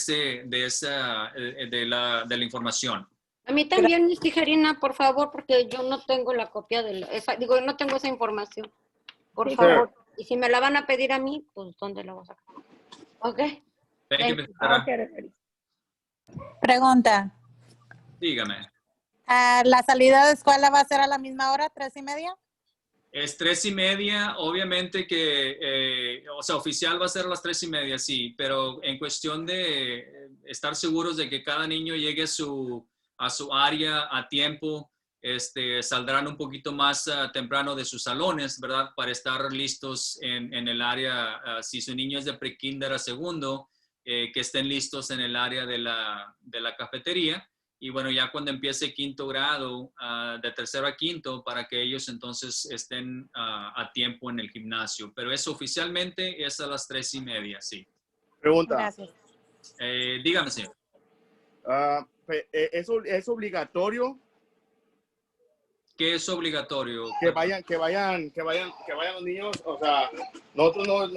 la información. A mí también, Miss Tijerina, por favor, porque yo no tengo la copia no tengo esa información. Por Sí, favor. Y si me la van a pedir a mí, pues ¿dónde la voy a sacar? Ok. Thank you, Ms. I'll Herrera. get it ready. Pregunta. Dígame. ¿La salida de escuela va a ser a la misma hora, 3:30? Es 3:30, obviamente que, o sea, oficial va a ser a las 3:30, sí, pero en cuestión de estar seguros de que cada niño llegue a su área a tiempo, saldrán un poquito más temprano de sus salones, ¿verdad? Para estar listos en el área, si su niño es de pre-kinder a segundo, que estén listos en el área de la cafetería. Y bueno, ya cuando empiece 5º grado, de 3º a 5º, para que ellos entonces estén a tiempo en el gimnasio. Pero eso oficialmente es a las 3:30, sí. Pregunta. Gracias. Dígame, señor. ¿Es obligatorio ¿Qué es obligatorio? que vayan los niños? O sea, nosotros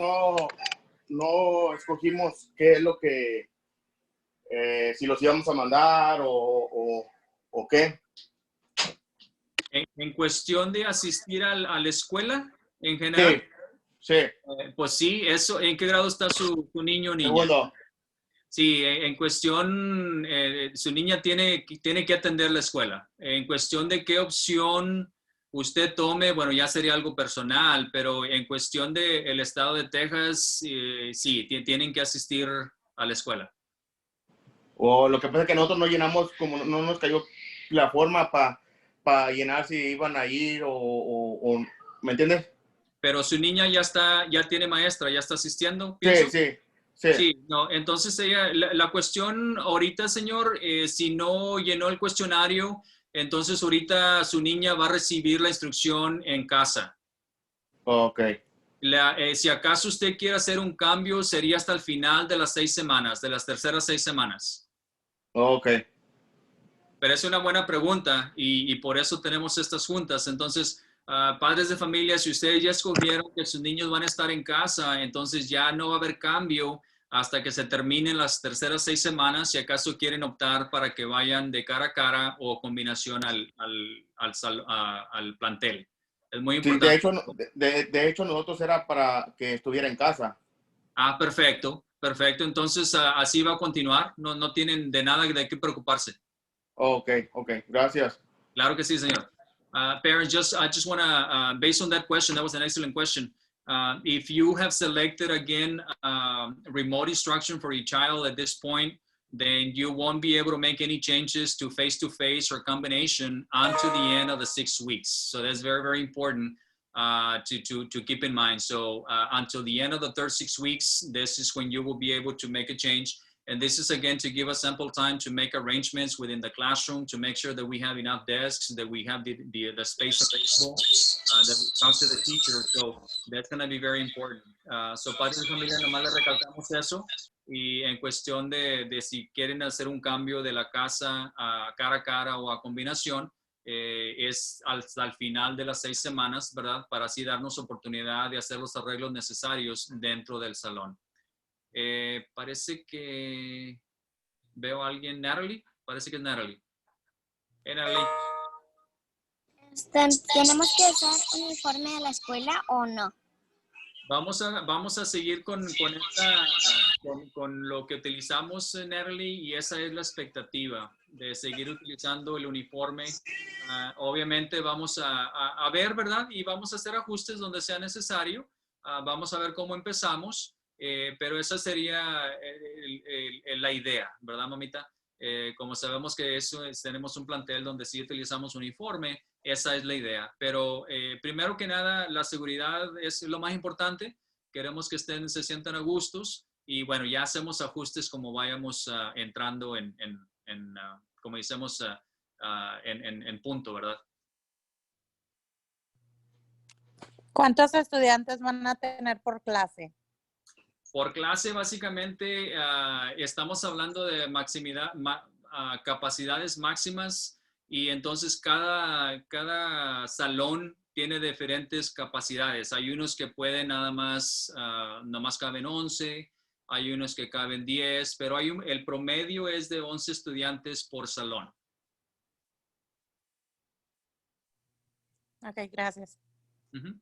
no escogimos qué es lo que, si los íbamos a mandar o qué. En cuestión de asistir a la escuela, en general. Sí. Pues sí, eso. ¿En qué grado está su niño o niña? Segundo. Sí, en cuestión, su niña tiene que atender la escuela. En cuestión de qué opción usted tome, bueno, ya sería algo personal, pero en cuestión del estado de Texas, sí, tienen que asistir a la escuela. O lo que pasa es que nosotros no llenamos, como no nos cayó la forma para llenar si iban a ir o ¿me entiendes? Pero su niña ya tiene maestra, ya está asistiendo. Sí, no, entonces la cuestión ahorita, señor, si no llenó el cuestionario, entonces ahorita su niña va a recibir la instrucción en casa. Ok. Si acaso usted quiere hacer un cambio, sería hasta el final de las 6 semanas, de las terceras 6 semanas. Ok. Pero es una buena pregunta y por eso tenemos estas juntas. Entonces, padres de familia, si ustedes ya escogieron que sus niños van a estar en casa, entonces ya no va a haber cambio hasta que se terminen las terceras 6 semanas, si acaso quieren optar para que vayan de cara a cara o combinación al plantel. Es muy importante. Sí, de hecho, nosotros era para que estuviera en casa. Perfecto. Entonces, así va a continuar. No tienen de nada de qué preocuparse. Ok. Gracias. Claro que sí, señor. Parents, I just want to, based on that question, that was an excellent question. If you have selected, again, remote instruction for your child at this point, then you won't be able to make any changes to face-to-face or combination until the end of the 6 weeks. So that's very, very important to keep in mind. So until the end of the third 6 weeks, this is when you will be able to make a change. And this is, again, to give us ample time to make arrangements within the classroom, to make sure that we have enough desks, that we have the space available, that we talk to the teacher. So that's going to be very important. So padres de familia, nomás le recalcamos eso. Y en cuestión de si quieren hacer un cambio de la casa a cara a cara o a combinación, es hasta el final de las 6 semanas, ¿verdad? Para así darnos oportunidad de hacer los arreglos necesarios dentro del salón. Parece que veo a alguien, Natalie. Parece que es Natalie. Natalie. ¿Tenemos que usar uniforme de la escuela o no? Vamos a seguir con lo que utilizamos, Natalie, y esa es la expectativa de seguir utilizando el uniforme. Obviamente vamos a ver, ¿verdad? Y vamos a hacer ajustes donde sea necesario. Vamos a ver cómo empezamos, pero esa sería la idea, ¿verdad, mamita? Como sabemos que tenemos un plantel donde sí utilizamos uniforme, esa es la idea. Pero primero que nada, la seguridad es lo más importante. Queremos que se sientan a gustos y bueno, ya hacemos ajustes como vayamos entrando como decimos, en punto, ¿verdad? ¿Cuántos estudiantes van a tener por clase? Por clase, básicamente, estamos hablando de capacidades máximas y entonces cada salón tiene diferentes capacidades. Hay unos que pueden nada más caben 11, hay unos que caben 10, pero el promedio es de 11 estudiantes por salón. Ok, gracias. Uh-huh.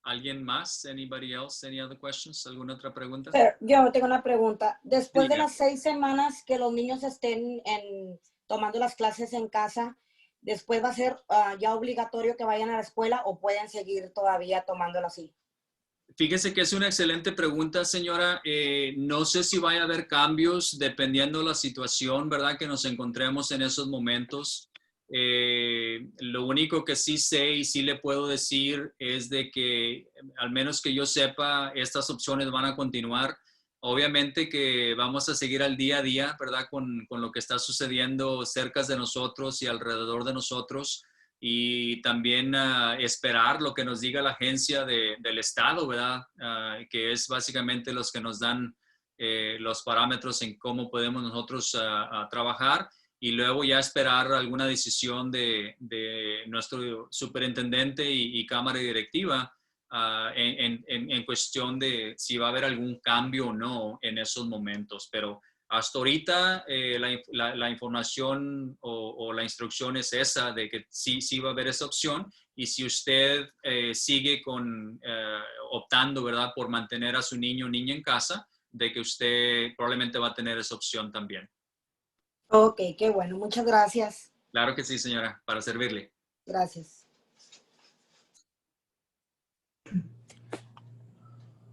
¿Alguien más? Anybody else? Any other questions? ¿Alguna otra pregunta? Yo tengo una pregunta. Después de Diga. las 6 semanas que los niños estén tomando las clases en casa, ¿después va a ser ya obligatorio que vayan a la escuela o pueden seguir todavía tomándolo así? Fíjese que es una excelente pregunta, señora. No sé si vaya a haber cambios dependiendo de la situación, ¿verdad? Que nos encontremos en esos momentos. Lo único que sí sé y sí le puedo decir es de que, al menos que yo sepa, estas opciones van a continuar. Obviamente que vamos a seguir al día a día, ¿verdad? Con lo que está sucediendo cerca de nosotros y alrededor de nosotros. Y también esperar lo que nos diga la agencia del Estado, ¿verdad? Que es básicamente los que nos dan los parámetros en cómo podemos nosotros trabajar y luego ya esperar alguna decisión de nuestro superintendente y cámara directiva en cuestión de si va a haber algún cambio o no en esos momentos. Pero hasta ahorita la información o la instrucción es esa, de que sí va a haber esa opción. Y si usted sigue optando, ¿verdad?, por mantener a su niño o niña en casa, de que usted probablemente va a tener esa opción también. Ok, qué bueno. Muchas gracias. Claro que sí, señora, para servirle. Gracias.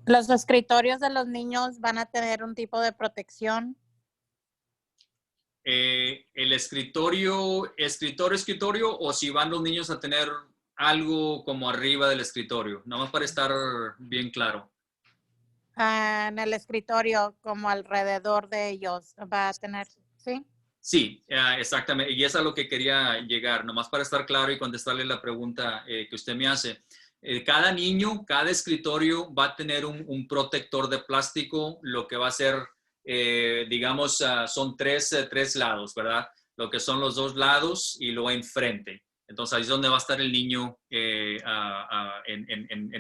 ¿Los escritorios de los niños van a tener un tipo de protección? El escritorio, o si van los niños a tener algo como arriba del escritorio, nada más para estar bien claro. En el escritorio, como alrededor de ellos, va a tener, ¿sí? Sí, exactamente. Y es a lo que quería llegar, nomás para estar claro y contestarle la pregunta que usted me hace. Cada niño, cada escritorio va a tener un protector de plástico, lo que va a ser, digamos, son tres lados, ¿verdad? Lo que son los dos lados y luego enfrente. Entonces ahí es donde va a estar el niño en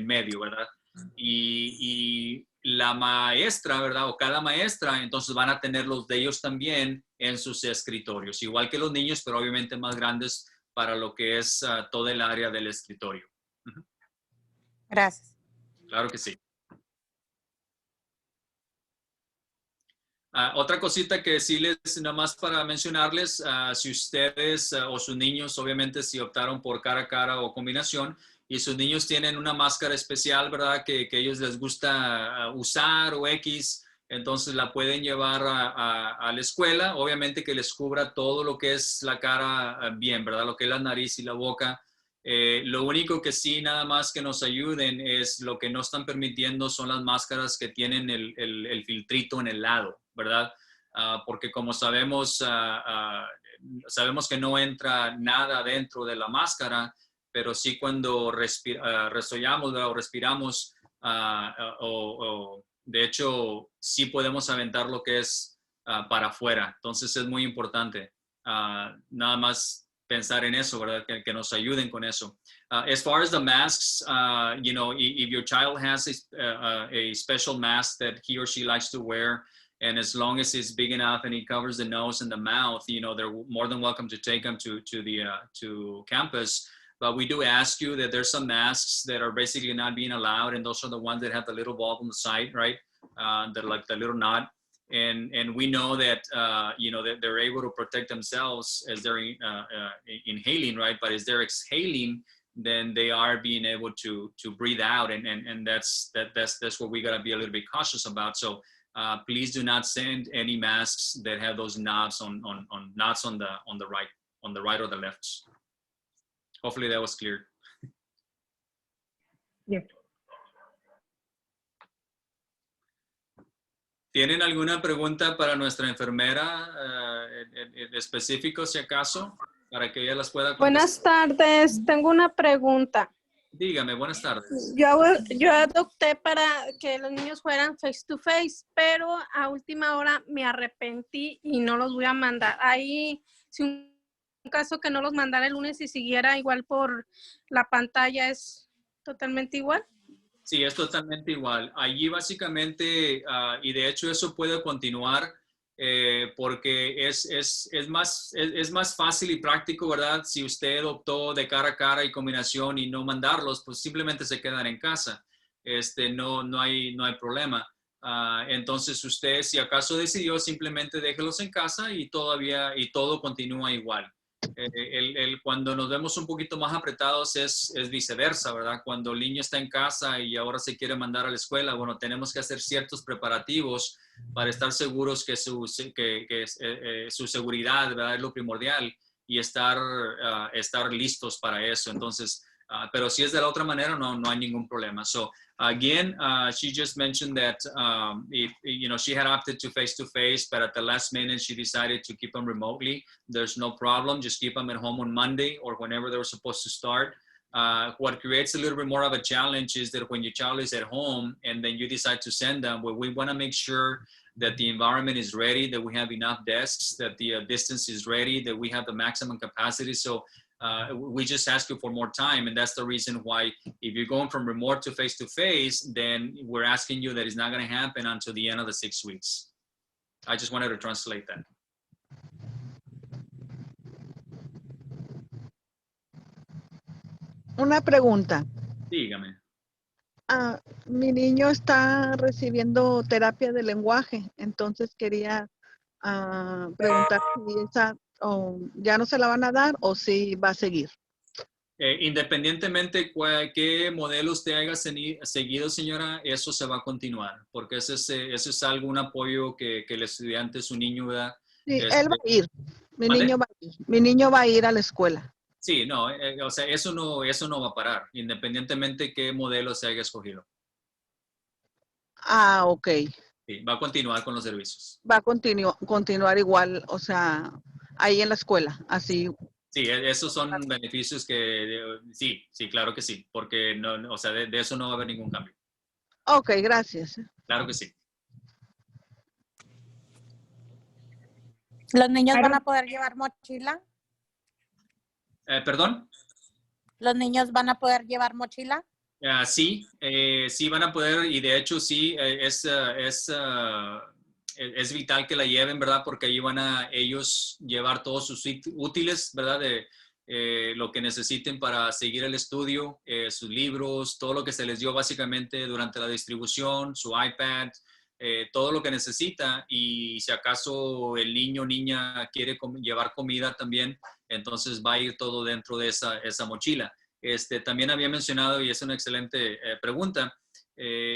medio, ¿verdad? Y la maestra, ¿verdad? O cada maestra, entonces van a tener los de ellos también en sus escritorios, igual que los niños, pero obviamente más grandes para lo que es todo el área del escritorio. Gracias. Claro que sí. Otra cosita que sí nada más para mencionarles, si ustedes o sus niños, obviamente si optaron por cara a cara o combinación, y sus niños tienen una máscara especial, ¿verdad? Que ellos les gusta usar o X, entonces la pueden llevar a la escuela, obviamente que les cubra todo lo que es la cara bien, ¿verdad? Lo que es la nariz y la boca. Lo único que sí, nada más que nos ayuden es lo que no están permitiendo son las máscaras que tienen el filtrito en el lado, ¿verdad? Porque como sabemos, sabemos que no entra nada dentro de la máscara, pero sí cuando resollamos o respiramos, de hecho, sí podemos aventar lo que es para afuera. Entonces es muy importante. Nada más pensar en eso, ¿verdad? Que nos ayuden con eso. As far as the masks, you know, if your child has a special mask that he or she likes to wear, and as long as it's big enough and it covers the nose and the mouth, you know, they're more than welcome to take them to campus. But we do ask you that there's some masks that are basically not being allowed, and those are the ones that have the little bulb on the side, right? like the little knot. And we know that, you know, that they're able to protect themselves as they're inhaling, right? But as they're exhaling, then they are being able to breathe out. And that's what we gotta be a little bit cautious about. So please do not send any masks that have those knobs on knots on the right or the left. Hopefully that was clear. Yes. ¿Tienen alguna pregunta para nuestra enfermera en específico, si acaso, para que ella las pueda contestar? Buenas tardes, tengo una pregunta. Dígame, buenas tardes. Yo adopté para que los niños fueran face to face, pero a última hora me arrepentí y no los voy a mandar. Ahí, si un caso que no los mandara el lunes y siguiera igual por la pantalla, ¿es totalmente igual? Sí, es totalmente igual. Allí básicamente, y de hecho eso puede continuar porque es más fácil y práctico, ¿verdad? Si usted optó de cara a cara y combinación y no mandarlos, pues simplemente se quedan en casa. No hay problema. Entonces usted, si acaso decidió, simplemente déjelos en casa y todo continúa igual. Cuando nos vemos un poquito más apretados es viceversa, ¿verdad? Cuando el niño está en casa y ahora se quiere mandar a la escuela, bueno, tenemos que hacer ciertos preparativos para estar seguros que su seguridad, ¿verdad? Es lo primordial y estar listos para eso. Entonces, pero si es de la otra manera, no hay ningún problema. So, again, she just mentioned that if, you know, she had opted to face, but at the last minute, she decided to keep them remotely. There's no problem. Just keep them at home on Monday or whenever they were supposed to start. What creates a little bit more of a challenge is that when your child is at home and then you decide to send them, well, we want to make sure that the environment is ready, that we have enough desks, that the distance is ready, that we have the maximum capacity. So we just ask you for more time. And that's the reason why if you're going from remote to face, then we're asking you that it's not going to happen until the end of the 6 weeks. I just wanted to translate that. Una pregunta. Dígame. Mi niño está recibiendo terapia de lenguaje, entonces quería preguntar si esa ya no se la van a dar o si va a seguir. Independientemente qué modelo usted haya seguido, señora, eso se va a continuar, porque eso es algún apoyo que el estudiante, su niño, da. Sí, él va a ir. Mi niño va a ir a la escuela. Sí, no, o sea, eso no va a parar, independientemente qué modelo se haya escogido. Ok. Sí, va a continuar con los servicios. Va a continuar igual, o sea, ahí en la escuela, así. Sí, esos son beneficios que, sí, claro que sí, porque no, o sea, de eso no va a haber ningún cambio. Ok, gracias. Claro que sí. ¿Los niños van a poder llevar mochila? ¿Perdón? ¿Los niños van a poder llevar mochila? Sí van a poder, y de hecho sí, es vital que la lleven, ¿verdad? Porque ahí van a ellos llevar todos sus útiles, ¿verdad? De lo que necesiten para seguir el estudio, sus libros, todo lo que se les dio básicamente durante la distribución, su iPad, todo lo que necesita. Y si acaso el niño o niña quiere llevar comida también, entonces va a ir todo dentro de esa mochila. También había mencionado, y es una excelente pregunta,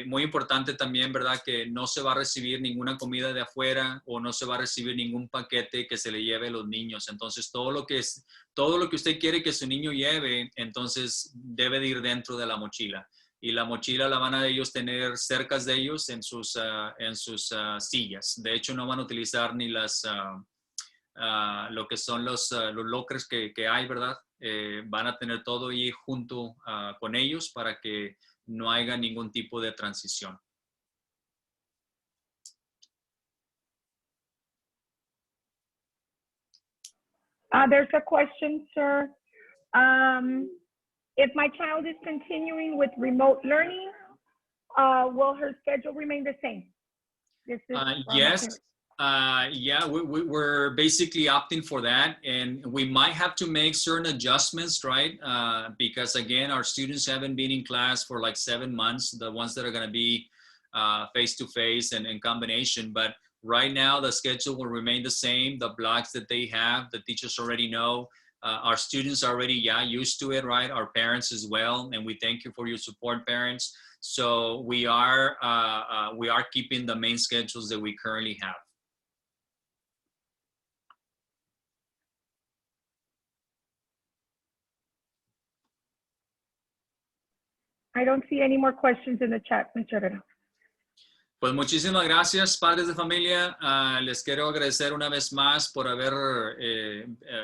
muy importante también, ¿verdad? Que no se va a recibir ninguna comida de afuera o no se va a recibir ningún paquete que se le lleve a los niños. Entonces, todo lo que usted quiere que su niño lleve, entonces debe de ir dentro de la mochila. Y la mochila la van a ellos tener cerca de ellos en sus sillas. De hecho, no van a utilizar ni lo que son los lockers que hay, ¿verdad? Van a tener todo ahí junto con ellos para que no haya ningún tipo de transición. There's a question, sir. If my child is continuing with remote learning, will her schedule remain the same? Yes. Yeah, we're basically opting for that, and we might have to make certain adjustments, right? Because again, our students haven't been in class for like 7 months, the ones that are going to be face-to-face and combination. But right now, the schedule will remain the same. The blocks that they have, the teachers already know. Our students are already used to it, right? Our parents as well, and we thank you for your support, parents. So we are keeping the main schedules that we currently have. I don't see any more questions in the chat, Mr. Herrera. Pues muchísimas gracias, padres de familia. Les quiero agradecer una vez más por haber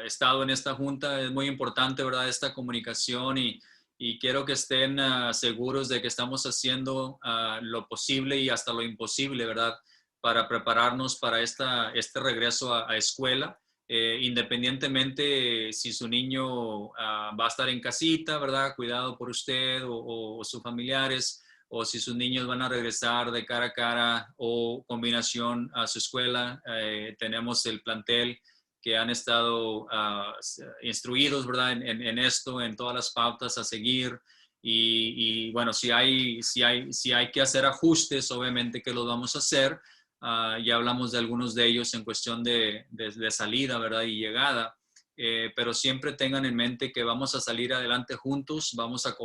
estado en esta junta. Es muy importante, ¿verdad?, esta comunicación y quiero que estén seguros de que estamos haciendo lo posible y hasta lo imposible, ¿verdad?, para prepararnos para este regreso a escuela. Independientemente si su niño va a estar en casita, ¿verdad?, cuidado por usted o sus familiares, o si sus niños van a regresar de cara a cara o combinación a su escuela. Tenemos el plantel que han estado instruidos, ¿verdad?, en esto, en todas las pautas a seguir. Y bueno, si hay que hacer ajustes, obviamente que los vamos a hacer. Ya hablamos de algunos de ellos en cuestión de salida, ¿verdad?, y llegada. Pero siempre tengan en mente que vamos a salir adelante juntos, vamos a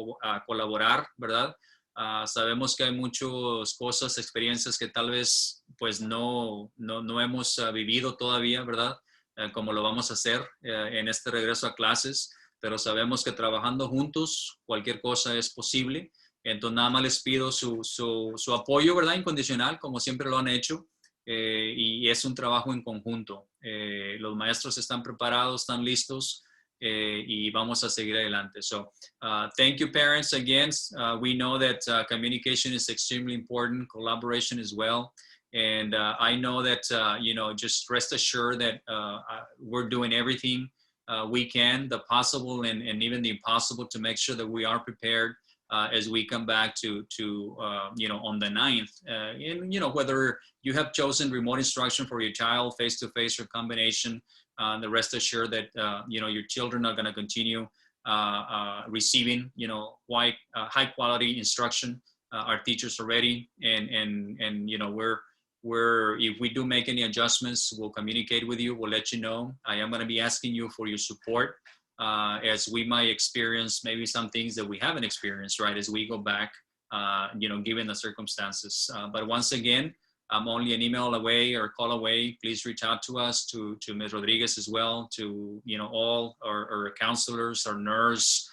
colaborar, ¿verdad? Sabemos que hay muchas cosas, experiencias que tal vez pues no hemos vivido todavía, ¿verdad? Como lo vamos a hacer en este regreso a clases, pero sabemos que trabajando juntos cualquier cosa es posible. Entonces nada más les pido su apoyo, ¿verdad?, incondicional, como siempre lo han hecho, y es un trabajo en conjunto. Los maestros están preparados, están listos, y vamos a seguir adelante. So thank you, parents, again. We know that communication is extremely important, collaboration as well. And I know that, just rest assured that we're doing everything we can, the possible and even the impossible, to make sure that we are prepared as we come back to on the 9th. And, whether you have chosen remote instruction for your child, face-to-face or combination, the rest assured that, your children are going to continue receiving, high quality instruction. Our teachers are ready, and we're if we do make any adjustments, we'll communicate with you. We'll let you know. I am going to be asking you for your support as we might experience maybe some things that we haven't experienced, right, as we go back, given the circumstances. But once again, I'm only an email away or call away. Please reach out to us, to Ms. Rodriguez as well, to all our counselors, our nurse.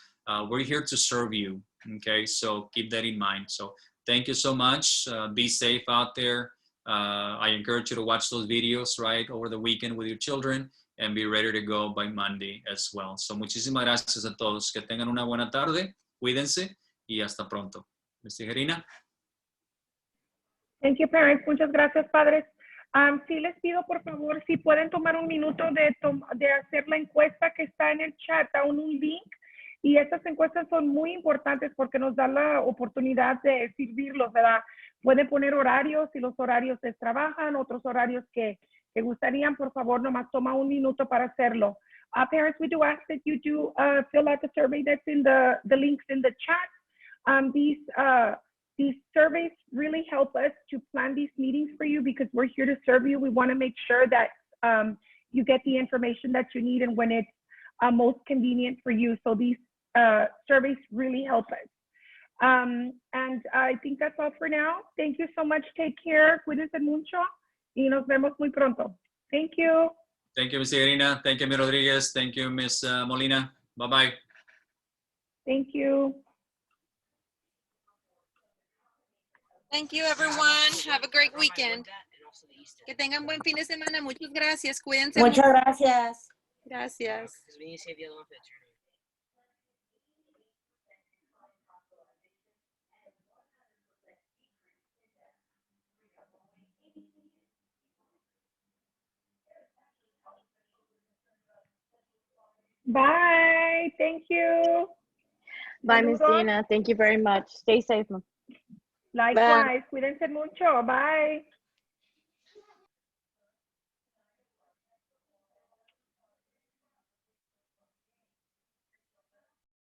We're here to serve you, okay? So keep that in mind. So thank you so much. Be safe out there. I encourage you to watch those videos, right, over the weekend with your children and be ready to go by Monday as well. So muchísimas gracias a todos. Que tengan una buena tarde. Cuídense y hasta pronto. Ms. Tijerina. Thank you, parents. Muchas gracias, padres. Sí les pido, por favor, si pueden tomar un minuto de hacer la encuesta que está en el chat, aún un link. Y estas encuestas son muy importantes porque nos dan la oportunidad de servirlos, ¿verdad? Pueden poner horarios, si los horarios les trabajan, otros horarios que gustarían, por favor, nomás toma un minuto para hacerlo. Parents, we do ask that you do fill out the survey that's in the links in the chat. These surveys really help us to plan these meetings for you because we're here to serve you. We want to make sure that you get the information that you need and when it's most convenient for you. So these surveys really help us. And I think that's all for now. Thank you so much. Take care. Cuídense mucho. Y nos vemos muy pronto. Thank you. Thank you, Ms. Irina. Thank you, Ms. Rodriguez. Thank you, Ms. Molina. Bye-bye. Thank you. Thank you, everyone. Have a great weekend. Que tengan buen fin de semana. Muchas gracias. Cuídense. Muchas gracias. Gracias. Bye. Thank you. Bye, Ms. Dina. Thank you very much. Stay safe, ma'am. Likewise. Cuídense mucho. Bye.